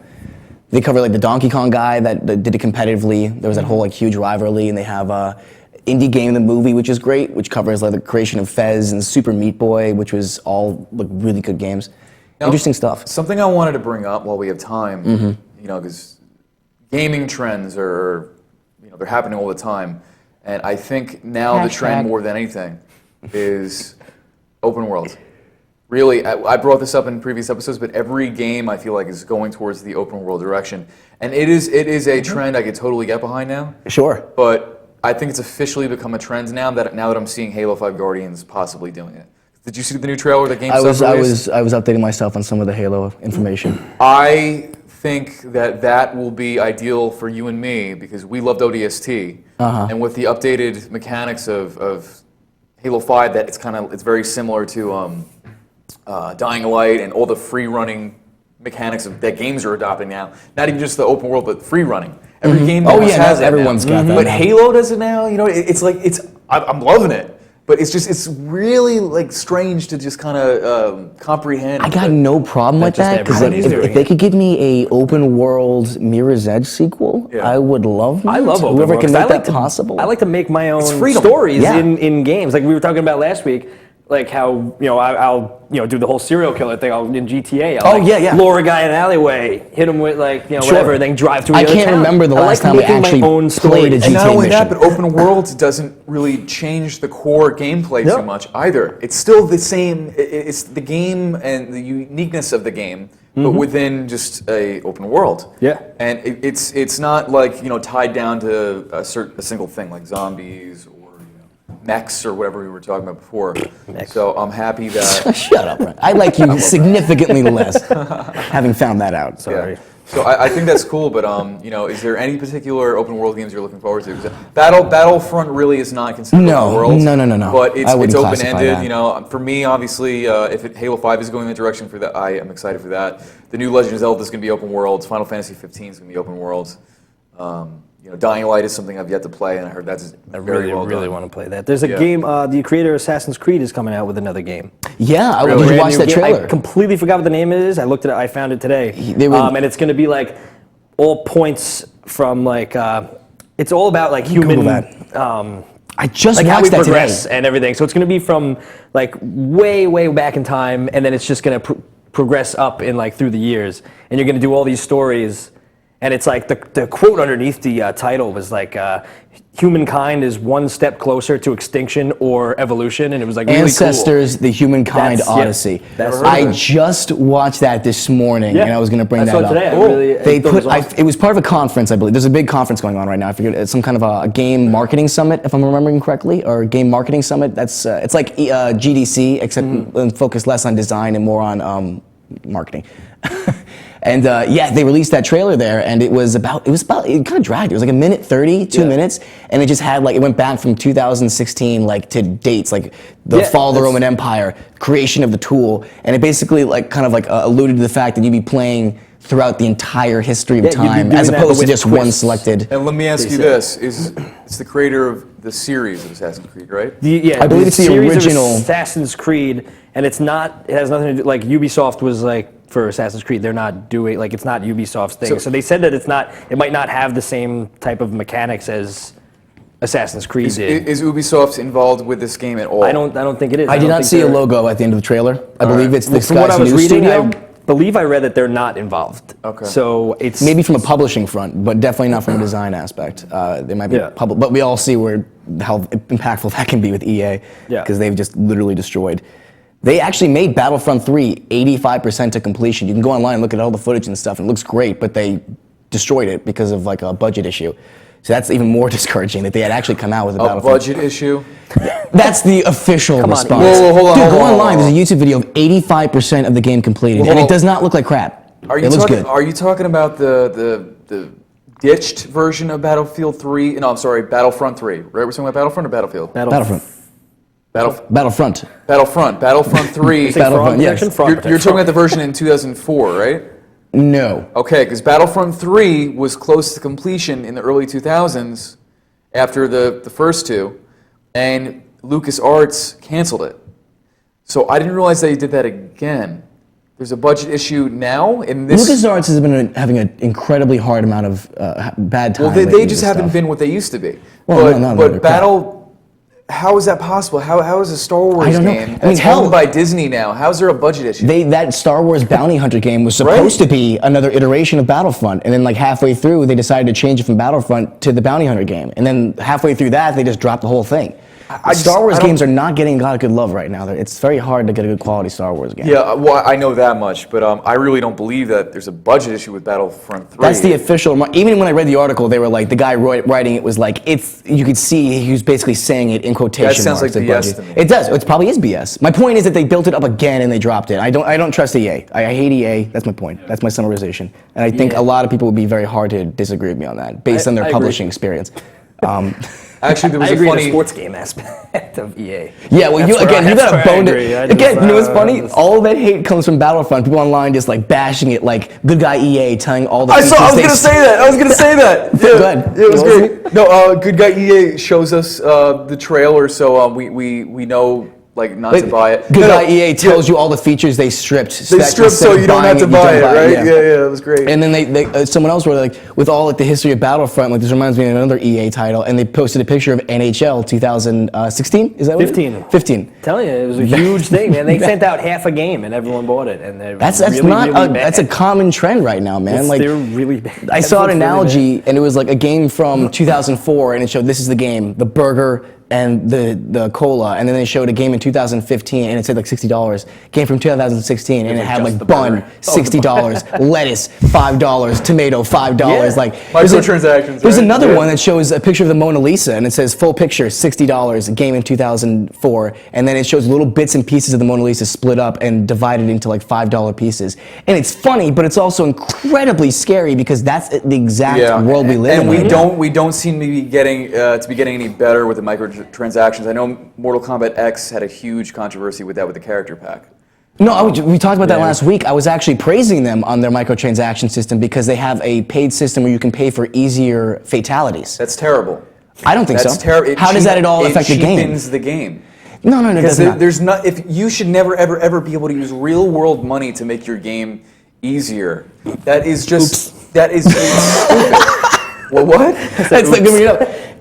They cover like the Donkey Kong guy that did it competitively. There was that whole like huge rivalry, and they have Indie Game the movie, which is great, which covers like the creation of Fez and Super Meat Boy, which was all like really good games. Now, interesting stuff. Something I wanted to bring up while we have time, because gaming trends are, they're happening all the time, and I think now the trend more than anything is open world. Really, I brought this up in previous episodes, but every game I feel like is going towards the open world direction, and it is a trend I could totally get behind now. Sure. But I think it's officially become a trend now that I'm seeing Halo 5 Guardians possibly doing it. Did you see the new trailer? The game. I was updating myself on some of the Halo information. I think that will be ideal for you and me because we loved ODST, and with the updated mechanics of Halo 5, that it's very similar to. Dying Light and all the free running mechanics that games are adopting now. Not even just the open world, but free running. Every game has that everyone's now. got that. But Halo does it now. I'm loving it. But it's really like strange to just kind of comprehend. I got no problem with that because if they could give me a open world Mirror's Edge sequel, I would love that. I love open whoever world, can make that possible. I like to make my own stories in games. Like we were talking about last week. Like how I'll do the whole serial killer thing. In GTA. I'll lure a guy in an alleyway, hit him with whatever, and then drive through. I can't remember the last time I actually played a GTA mission. And not only that, but open world doesn't really change the core gameplay too much either. It's still the same. It's the game and the uniqueness of the game, but within just a open world. Yeah. And it's not like tied down to a single thing like zombies. Mechs or whatever we were talking about before. So I'm happy that... Shut up, Brent. I like you significantly less, having found that out. Sorry. Yeah. So I think that's cool, but is there any particular open world games you're looking forward to? Battlefront really is not considered open world. No. But it's open-ended. For me, obviously, if Halo 5 is going in that direction for that, I am excited for that. The new Legend of Zelda is going to be open world. Final Fantasy 15 is going to be open world. Dying Light is something I've yet to play, and I heard that's very well done. I really want to play that. There's a game, the creator of Assassin's Creed is coming out with another game. Yeah, did you watch that trailer? I completely forgot what the name is. I looked at it, I found it today. And it's going to be like all points from it's all about like human... I just like watched how we that progress today. and everything. So it's going to be from like way, way back in time, and then it's just going to progress up in through the years. And you're going to do all these stories. And it's like the quote underneath the title was like, humankind is one step closer to extinction or evolution, and it was like really Ancestors, cool. The Humankind Odyssey. I just watched that this morning, and I was going to bring that up. Today. It was part of a conference, I believe. There's a big conference going on right now. I forget, it's some kind of a game marketing summit, if I'm remembering correctly, or game marketing summit. That's it's like GDC, except focused less on design and more on marketing. And yeah, they released that trailer there, and it kind of dragged. It was like a minute 30, 2 minutes, and it just had like, it went back from 2016 like to dates like the fall of the Roman Empire, creation of the tool, and it basically like kind of like alluded to the fact that you'd be playing throughout the entire history of time, as opposed to just one selected. And let me ask you this: it's the creator of the series of Assassin's Creed, right? I believe it's the series original of Assassin's Creed, and it's not. It has nothing to do. Like Ubisoft was like for Assassin's Creed, they're not doing like it's not Ubisoft's thing. So they said that it's not. It might not have the same type of mechanics as Assassin's Creed did. Is Ubisoft involved with this game at all? I don't think it is. I did not see a logo at the end of the trailer. I believe it's this From what guy's I was new reading, studio. I believe I read that they're not involved. Okay. So it's Maybe from a publishing front, but definitely not from a design aspect. They might be public, but we all see how impactful that can be with EA, because they've just literally destroyed. They actually made Battlefront 3 85% to completion. You can go online and look at all the footage and stuff, and it looks great, but they destroyed it because of like a budget issue. So that's even more discouraging that they had actually come out with a Battlefront. budget issue? That's the official response. Whoa, hold on, Dude, hold go on, online. hold on. There's a YouTube video of 85% of the game completed, and it does not look like crap. It looks good. Are you talking about the ditched version of Battlefield 3? No, I'm sorry, Battlefront 3. Right? We're talking about Battlefront or Battlefield? Battlefront. Battlefront. Battlefront 3. Battlefront, yes. You're talking about the version in 2004, right? No. Okay, because Battlefront 3 was close to completion in the early 2000s after the first two, and LucasArts canceled it. So I didn't realize they did that again. There's a budget issue now in this. LucasArts has been having an incredibly hard amount of bad time. Well, they just haven't been what they used to be. Well, but Battle. How is that possible? How is a Star Wars game that's held by Disney now? How is there a budget issue? That Star Wars Bounty Hunter game was supposed to be another iteration of Battlefront, and then like halfway through, they decided to change it from Battlefront to the Bounty Hunter game, and then halfway through that, they just dropped the whole thing. Star Wars games are not getting a lot of good love right now. It's very hard to get a good quality Star Wars game. Yeah, well, I know that much, but I really don't believe that there's a budget issue with Battlefront 3. That's the official. Even when I read the article, they were like, the guy writing it was like, you could see he was basically saying it in quotation marks. That sounds like BS to me. It does. It probably is BS. My point is that they built it up again and they dropped it. I don't trust EA. I hate EA. That's my point. That's my summarization. And I think a lot of people would be very hard to disagree with me on that, based on their publishing experience. Actually, there was I agree a funny the sports game aspect of EA. Yeah, well, you got a bone to. Again, you know what's funny? Just, all that hate comes from Battlefront. People online just like bashing it, like good guy EA telling all the. I was gonna say that. Go ahead. Yeah, it was great. No, good guy EA shows us the trailer, so we know like not to buy it. Good guy EA tells you all the features they stripped. They stripped so you don't have to buy it, right? Yeah, it was great. And then they someone else wrote like with all like the history of Battlefront, like this reminds me of another EA title, and they posted a picture of NHL 2016. Is that what 15? 15. Telling you, it was a huge thing, man. They sent out half a game and everyone bought it, and that's really, not really bad. That's a common trend right now, man. Like they're really bad. I saw an analogy, and it was like a game from 2004, and it showed this is the game, the burger and the cola, and then they showed a game in 2015, and it said like $60. Game from 2016, and it had like bun, $60, lettuce, $5, tomato, $5. Like microtransactions. There's another one that shows a picture of the Mona Lisa, and it says full picture, $60. Game in 2004, and then it shows little bits and pieces of the Mona Lisa split up and divided into like $5 pieces. And it's funny, but it's also incredibly scary because that's the exact world we live in. And we don't seem to be getting any better with the microtransactions. I know Mortal Kombat X had a huge controversy with that with the character pack. No, we talked about that last week. I was actually praising them on their microtransaction system because they have a paid system where you can pay for easier fatalities. That's terrible. I don't think so. That's terrible. How does that at all affect the game? It cheapens the game. No, it does not. There's not. If you should never ever be able to use real world money to make your game easier. That is just that is stupid. Well, what? That's like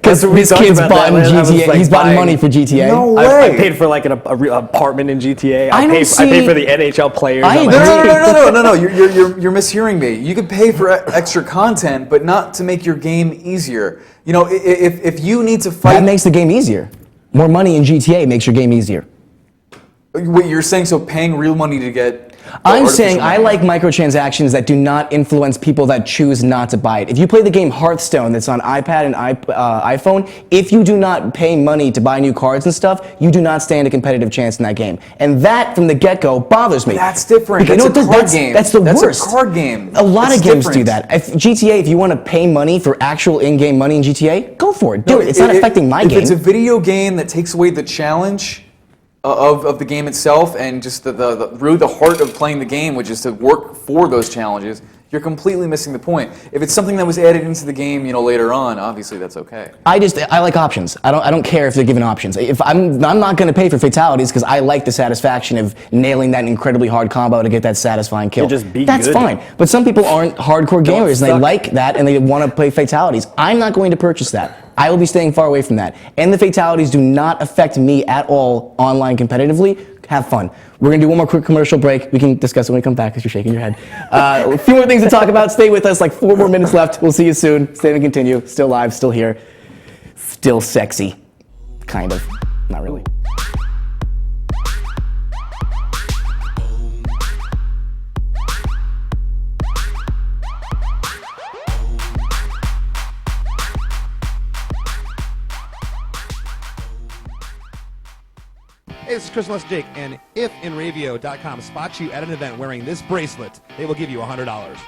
because this kid's bought GTA. Like he's bought money for GTA. No way. I paid for like an apartment in GTA. I pay for the NHL players. No. You're mishearing me. You could pay for extra content, but not to make your game easier. You know, if you need to fight, that makes the game easier. More money in GTA makes your game easier. Wait, you're saying so paying real money to get I'm saying I like microtransactions that do not influence people that choose not to buy it. If you play the game Hearthstone that's on iPad and iPhone, if you do not pay money to buy new cards and stuff, you do not stand a competitive chance in that game. And that, from the get-go, bothers me. That's different. Because, That's a card game. That's the worst. That's a card game. A lot of games different. do that. If GTA, if you want to pay money for actual in-game money in GTA, go for it. Do it. It's not affecting my game. If it's a video game that takes away the challenge of the game itself and just really the heart of playing the game, which is to work for those challenges, you're completely missing the point. If it's something that was added into the game, later on, obviously that's okay. I like options. I don't care if they're given options. If I'm not going to pay for fatalities because I like the satisfaction of nailing that incredibly hard combo to get that satisfying kill. That's fine. But some people aren't hardcore gamers and they like that and they want to play fatalities. I'm not going to purchase that. I will be staying far away from that. And the fatalities do not affect me at all online competitively. Have fun. We're going to do one more quick commercial break. We can discuss it when we come back because you're shaking your head. A few more things to talk about. Stay with us. Like 4 more minutes left. We'll see you soon. Stay and continue. Still live, still here. Still sexy. Kind of. Not really. Hey, this is Chris Jake, and if InRavio.com spots you at an event wearing this bracelet, they will give you $100.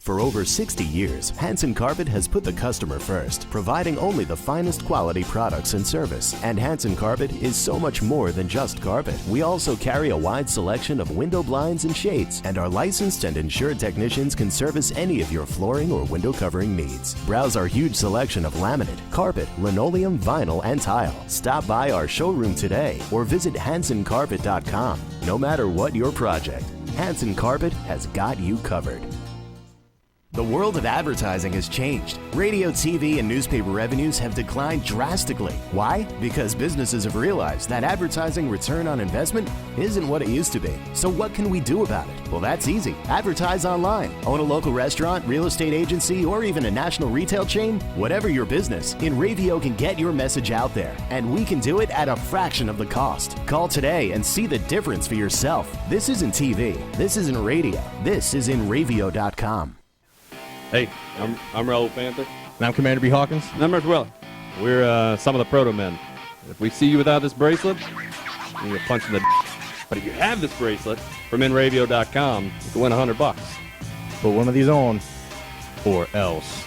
For over 60 years, Hanson Carpet has put the customer first, providing only the finest quality products and service. And Hanson Carpet is so much more than just carpet. We also carry a wide selection of window blinds and shades, and our licensed and insured technicians can service any of your flooring or window covering needs. Browse our huge selection of laminate, carpet, linoleum, vinyl, and tile. Stop by our showroom today or visit HansonCarpet.com. No matter what your project, Hanson Carpet has got you covered. The world of advertising has changed. Radio, TV, and newspaper revenues have declined drastically. Why? Because businesses have realized that advertising return on investment isn't what it used to be. So what can we do about it? Well, that's easy. Advertise online. Own a local restaurant, real estate agency, or even a national retail chain? Whatever your business, InRavio can get your message out there, and we can do it at a fraction of the cost. Call today and see the difference for yourself. This isn't TV. This isn't radio. This is InRavio.com. Hey, I'm Raul Panther. And I'm Commander B. Hawkins. And I'm Russ Weller. We're some of the proto men. If we see you without this bracelet, you're a punch in the But if you have this bracelet from InRavio.com, you can win $100. Put one of these on, or else.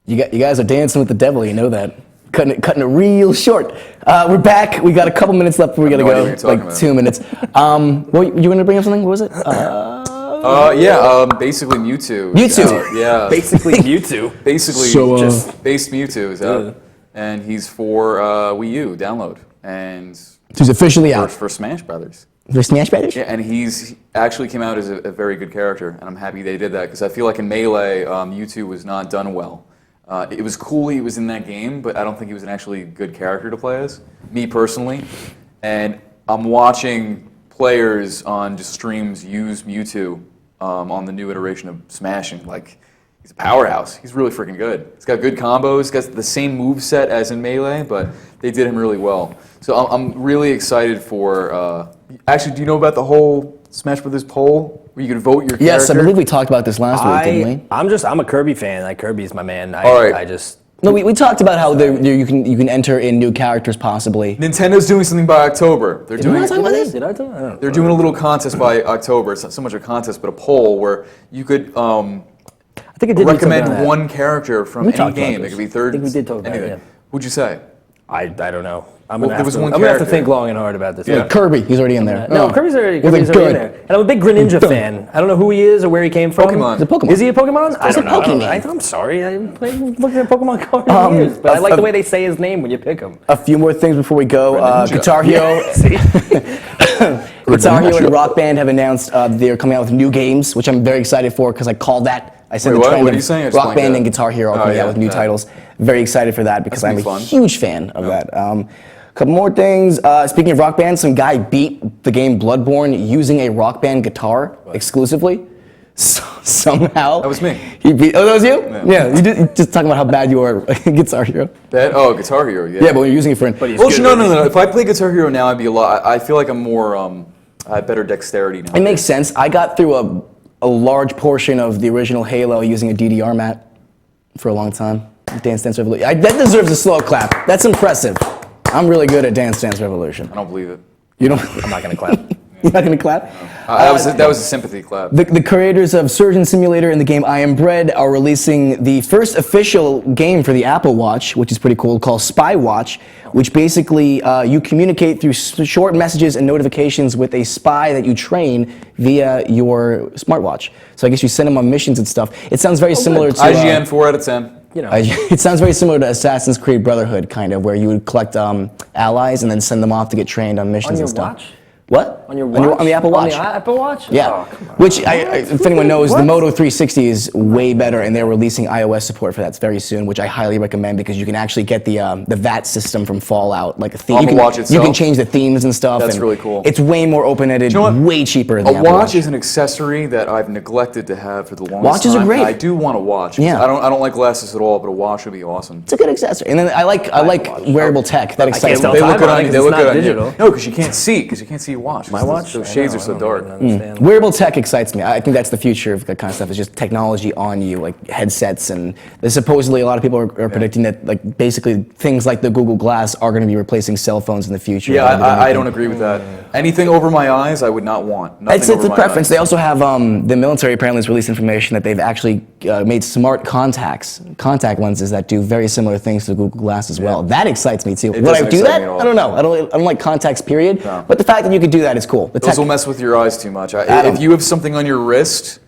You guys are dancing with the devil, you know that. Cutting it real short. We're back. We got a couple minutes left before we gotta go. Like 2 minutes. Well, you want to bring up something? What was it? Basically Mewtwo. Mewtwo. Yeah. Basically Mewtwo. Basically, just base Mewtwo is out, and he's for Wii U download, and he's officially out for Smash Brothers. For Smash Brothers? Yeah, and he actually came out as a very good character, and I'm happy they did that because I feel like in Melee, Mewtwo was not done well. It was cool he was in that game, but I don't think he was an actually good character to play as, me personally. And I'm watching players on just streams use Mewtwo on the new iteration of Smashing. Like, he's a powerhouse. He's really freaking good. He's got good combos. He's got the same moveset as in Melee, but they did him really well. So I'm really excited for... actually, do you know about the whole Smash Brothers poll where you can vote your character? Yes, I believe we talked about this last week, didn't we? I'm a Kirby fan. Like, Kirby's my man. No, we talked about how you can enter in new characters possibly. Nintendo doing something by October. They're doing. Did I talk about this? They're doing a little contest by October. It's not so much a contest, but a poll where you could recommend one character from any game. It could be third. I think we did talk about anything. it. Yeah. Who'd you say? I don't know. I'm Well, gonna there have was to, one I'm gonna have to character. think long and hard about this. Like Kirby, he's already in there. No, Oh. Kirby's already Well, then in good. there. And I'm a big Greninja fan. I don't know who he is or where he came from. Pokemon. He's a Pokemon. Is he a Pokemon? I don't know. Pokemon. I'm sorry. I haven't looked at a Pokemon card in years, but I like the way they say his name when you pick him. A few more things before we go. Greninja. Guitar Hero. See? Guitar Hero and Rock Band have announced they're coming out with new games, which I'm very excited for because I called that. I said Wait, the what? trend What of are you saying? Rock Explain Band that. and Guitar Hero are Oh, coming yeah, out with new yeah. titles. Very excited for that because That's I'm gonna a be fun. huge fan of that. Couple more things. Speaking of Rock Band, some guy beat the game Bloodborne using a Rock Band guitar exclusively. Somehow. That was me. He beat, oh, that was you? Yeah. You just talking about how bad you are at Guitar Hero. Guitar Hero, yeah. Yeah, but when you're using it for... Well, no. If I play Guitar Hero now, I'd be a lot. I feel like I'm more. I have better dexterity now. It makes sense. I got through a large portion of the original Halo using a DDR mat for a long time. Dance Dance Revolution. That deserves a slow clap. That's impressive. I'm really good at Dance Dance Revolution. I don't believe it. You don't? I'm not going to clap. You're not going to clap? That was a sympathy clap. The creators of Surgeon Simulator and the game I Am Bread are releasing the first official game for the Apple Watch, which is pretty cool, called Spy Watch, which basically you communicate through short messages and notifications with a spy that you train via your smartwatch. So I guess you send them on missions and stuff. It sounds very similar to... IGN 4 out of 10. You know. It sounds very similar to Assassin's Creed Brotherhood, kind of, where you would collect allies and then send them off to get trained on missions On your and stuff. watch? What? On your watch? On the Apple Watch. On the Apple Watch? Yeah. Oh, come on. Which, if anyone knows, the Moto 360 is way better, and they're releasing iOS support for that very soon, which I highly recommend because you can actually get the VAT system from Fallout, like a theme. On the watch You itself? can change the themes and stuff. That's and really cool. It's way more open-ended, You know what? way cheaper than the A Apple watch is an accessory that I've neglected to have for the longest Watches are time. great. I do want a watch. Yeah. I don't like glasses at all, but a watch would be awesome. It's a good accessory. And then I like wearable tech. That excites me. tell They time look good on on it you. 'cause They it's look not good on you. digital. No, because you can't see. Because you can't see your watch. My watch? Those shades I are so don't dark. even understand. Wearable tech excites me. I think that's the future of that kind of stuff. It's just technology on you, like headsets, and there's supposedly a lot of people are predicting that, like, basically things like the Google Glass are going to be replacing cell phones in the future. Yeah, I don't agree with that. Anything over my eyes, I would not want. Nothing It's over a my preference. eyes. They also have the military apparently has released information that they've actually made smart contact lenses that do very similar things to Google Glass as well. That excites me too. Would I doesn't do excite that? me at all. I don't know. I don't like contacts. Period. No. But the fact that you could do that is cool. The Those tech, will mess with your eyes too much. Adam. If you have something on your wrist,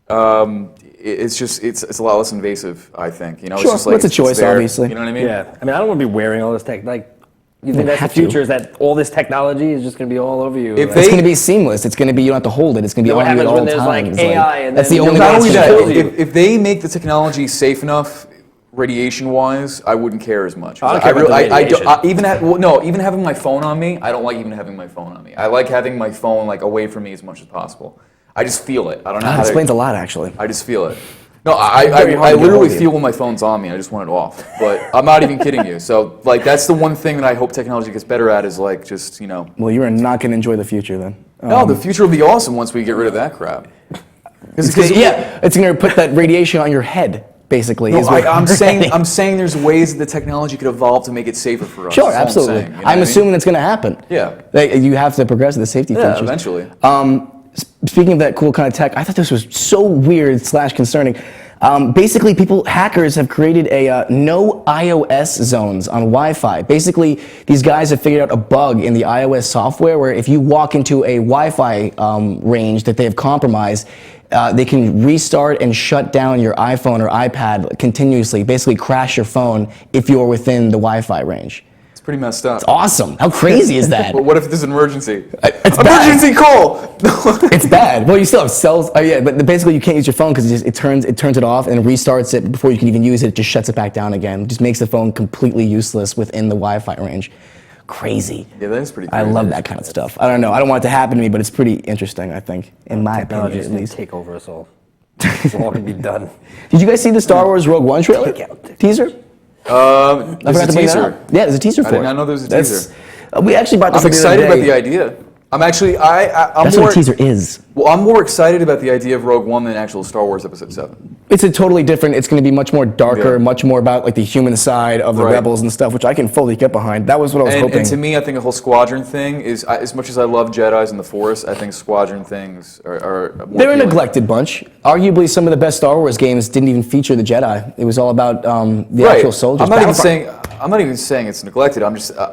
it's a lot less invasive. I think. You know, Sure, it's just like it's a choice, there. obviously. You know what I mean? Yeah. I mean, I don't want to be wearing all this tech. Like, you think that's the have to. future? Is that all this technology is just going to be all over you? If it's they- going to be seamless. It's going to be you don't have to hold it. It's going to be What on you at happens all when there's, like, times. AI and that's then the you only don't way Not it's only gonna that, hold you. if they make the technology safe enough, radiation-wise, I wouldn't care as much. I don't care about the radiation. Even having my phone on me, I don't like even having my phone on me. I like having my phone like away from me as much as possible. I just feel it. I don't know That how explains to. a lot, actually. I just feel it. No, I Very hard to get literally hold of you. feel when my phone's on me. I just want it off. But I'm not even kidding you. So like that's the one thing that I hope technology gets better at is like just Well, you're not going to enjoy the future then. No, the future will be awesome once we get rid of that crap. It's going to put that radiation on your head, basically. No, is what I'm you're saying there's ways that the technology could evolve to make it safer for us. Sure, That's all absolutely. I'm saying, you know what I I'm mean? assuming it's going to happen. Yeah. You have to progress with the safety Yeah, features. eventually. Speaking of that cool kind of tech, I thought this was so weird / concerning. Basically, hackers have created a no iOS zones on Wi-Fi. Basically, these guys have figured out a bug in the iOS software where if you walk into a Wi-Fi range that they have compromised, they can restart and shut down your iPhone or iPad continuously, basically crash your phone if you're within the Wi-Fi range. It's pretty messed up. Awesome. How crazy is that? But what if there's an emergency? It's Emergency call! It's bad. Well, you still have cells. Oh yeah, but basically you can't use your phone because it turns it off and restarts it before you can even use it. It just shuts it back down again. It just makes the phone completely useless within the Wi-Fi range. Crazy. Yeah, that is pretty I crazy. love that kind of stuff. I don't know. I don't want it to happen to me, but it's pretty interesting. I think, in my Technology opinion, is at going least. to take over us all. It's all going to be done. Did you guys see the Star Wars Rogue One trailer? Teaser? I There's forgot a to bring that teaser. up. Yeah, there's a teaser for it. I did not know there was a That's- teaser. We actually brought this I'm up excited the other about day. the idea. I'm actually, I'm That's more, what a teaser is. Well, I'm more excited about the idea of Rogue One than actual Star Wars Episode 7. It's a totally different. It's going to be much more darker, Yeah. much more about like the human side of the Right. rebels and stuff, which I can fully get behind. That was what I was hoping. And to me, I think a whole squadron thing is, as much as I love Jedis and the Force, I think squadron things are more They're a appealing. neglected bunch. Arguably, some of the best Star Wars games didn't even feature the Jedi. It was all about the Right. actual soldiers. I'm not even Battlefront. saying. I'm not even saying it's neglected.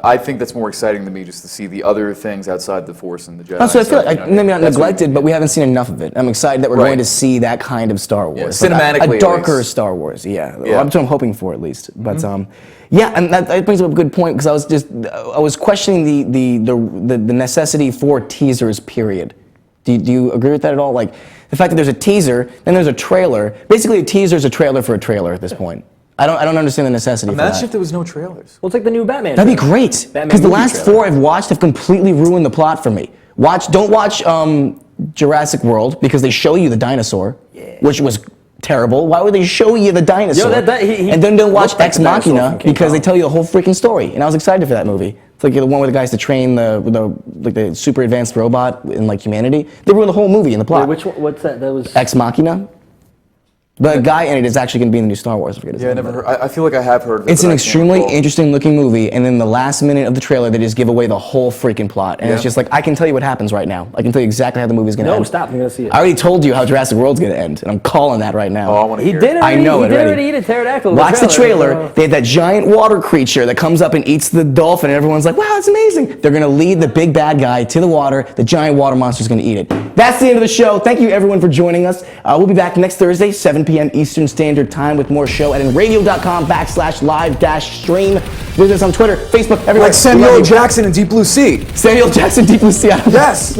I think that's more exciting to me just to see the other things outside the Force and the Jedi. So I feel like maybe not neglected, but we haven't seen enough of it. I'm excited that we're going to see that kind of Star Wars, yeah, cinematically, a darker Star Wars. Yeah, that's what I'm hoping for at least. But yeah, and that brings up a good point because I was questioning the necessity for teasers. Period. Do you agree with that at all? Like the fact that there's a teaser, then there's a trailer. Basically, a teaser is a trailer for a trailer at this point. I don't understand the necessity for that. Imagine if there was no trailers. Well, it's like the new Batman. That'd be great. Because the last 4 I've watched have completely ruined the plot for me. Don't watch Jurassic World because they show you the dinosaur, which was terrible. Why would they show you the dinosaur? And then don't watch Ex Machina because they tell you the whole freaking story. And I was excited for that movie. It's like the one where the guys to train the super advanced robot in like humanity. They ruined the whole movie in the plot. Wait, which one? What's that? That was Ex Machina. The guy in it is actually going to be in the new Star Wars. I forget his name. I never heard. I feel like I have heard of it. It's an extremely interesting looking movie, and then the last minute of the trailer, they just give away the whole freaking plot. And it's just like, I can tell you what happens right now. I can tell you exactly how the movie's going to end. No, stop. I'm going to see it. I already told you how Jurassic World's going to end, and I'm calling that right now. Oh, I want to hear it. I know it already. He did already eat a pterodactyl. Watch the trailer. They have that giant water creature that comes up and eats the dolphin, and everyone's like, wow, it's amazing. They're going to lead the big bad guy to the water. The giant water monster's going to eat it. That's the end of the show. Thank you, everyone, for joining us. We'll be back next Thursday, 7 p.m. Eastern Standard Time with more show at radio.com/live-stream. Visit us on Twitter, Facebook, everywhere. Like Samuel Jackson in Deep Blue Sea. Samuel Jackson, Deep Blue Sea. Yes.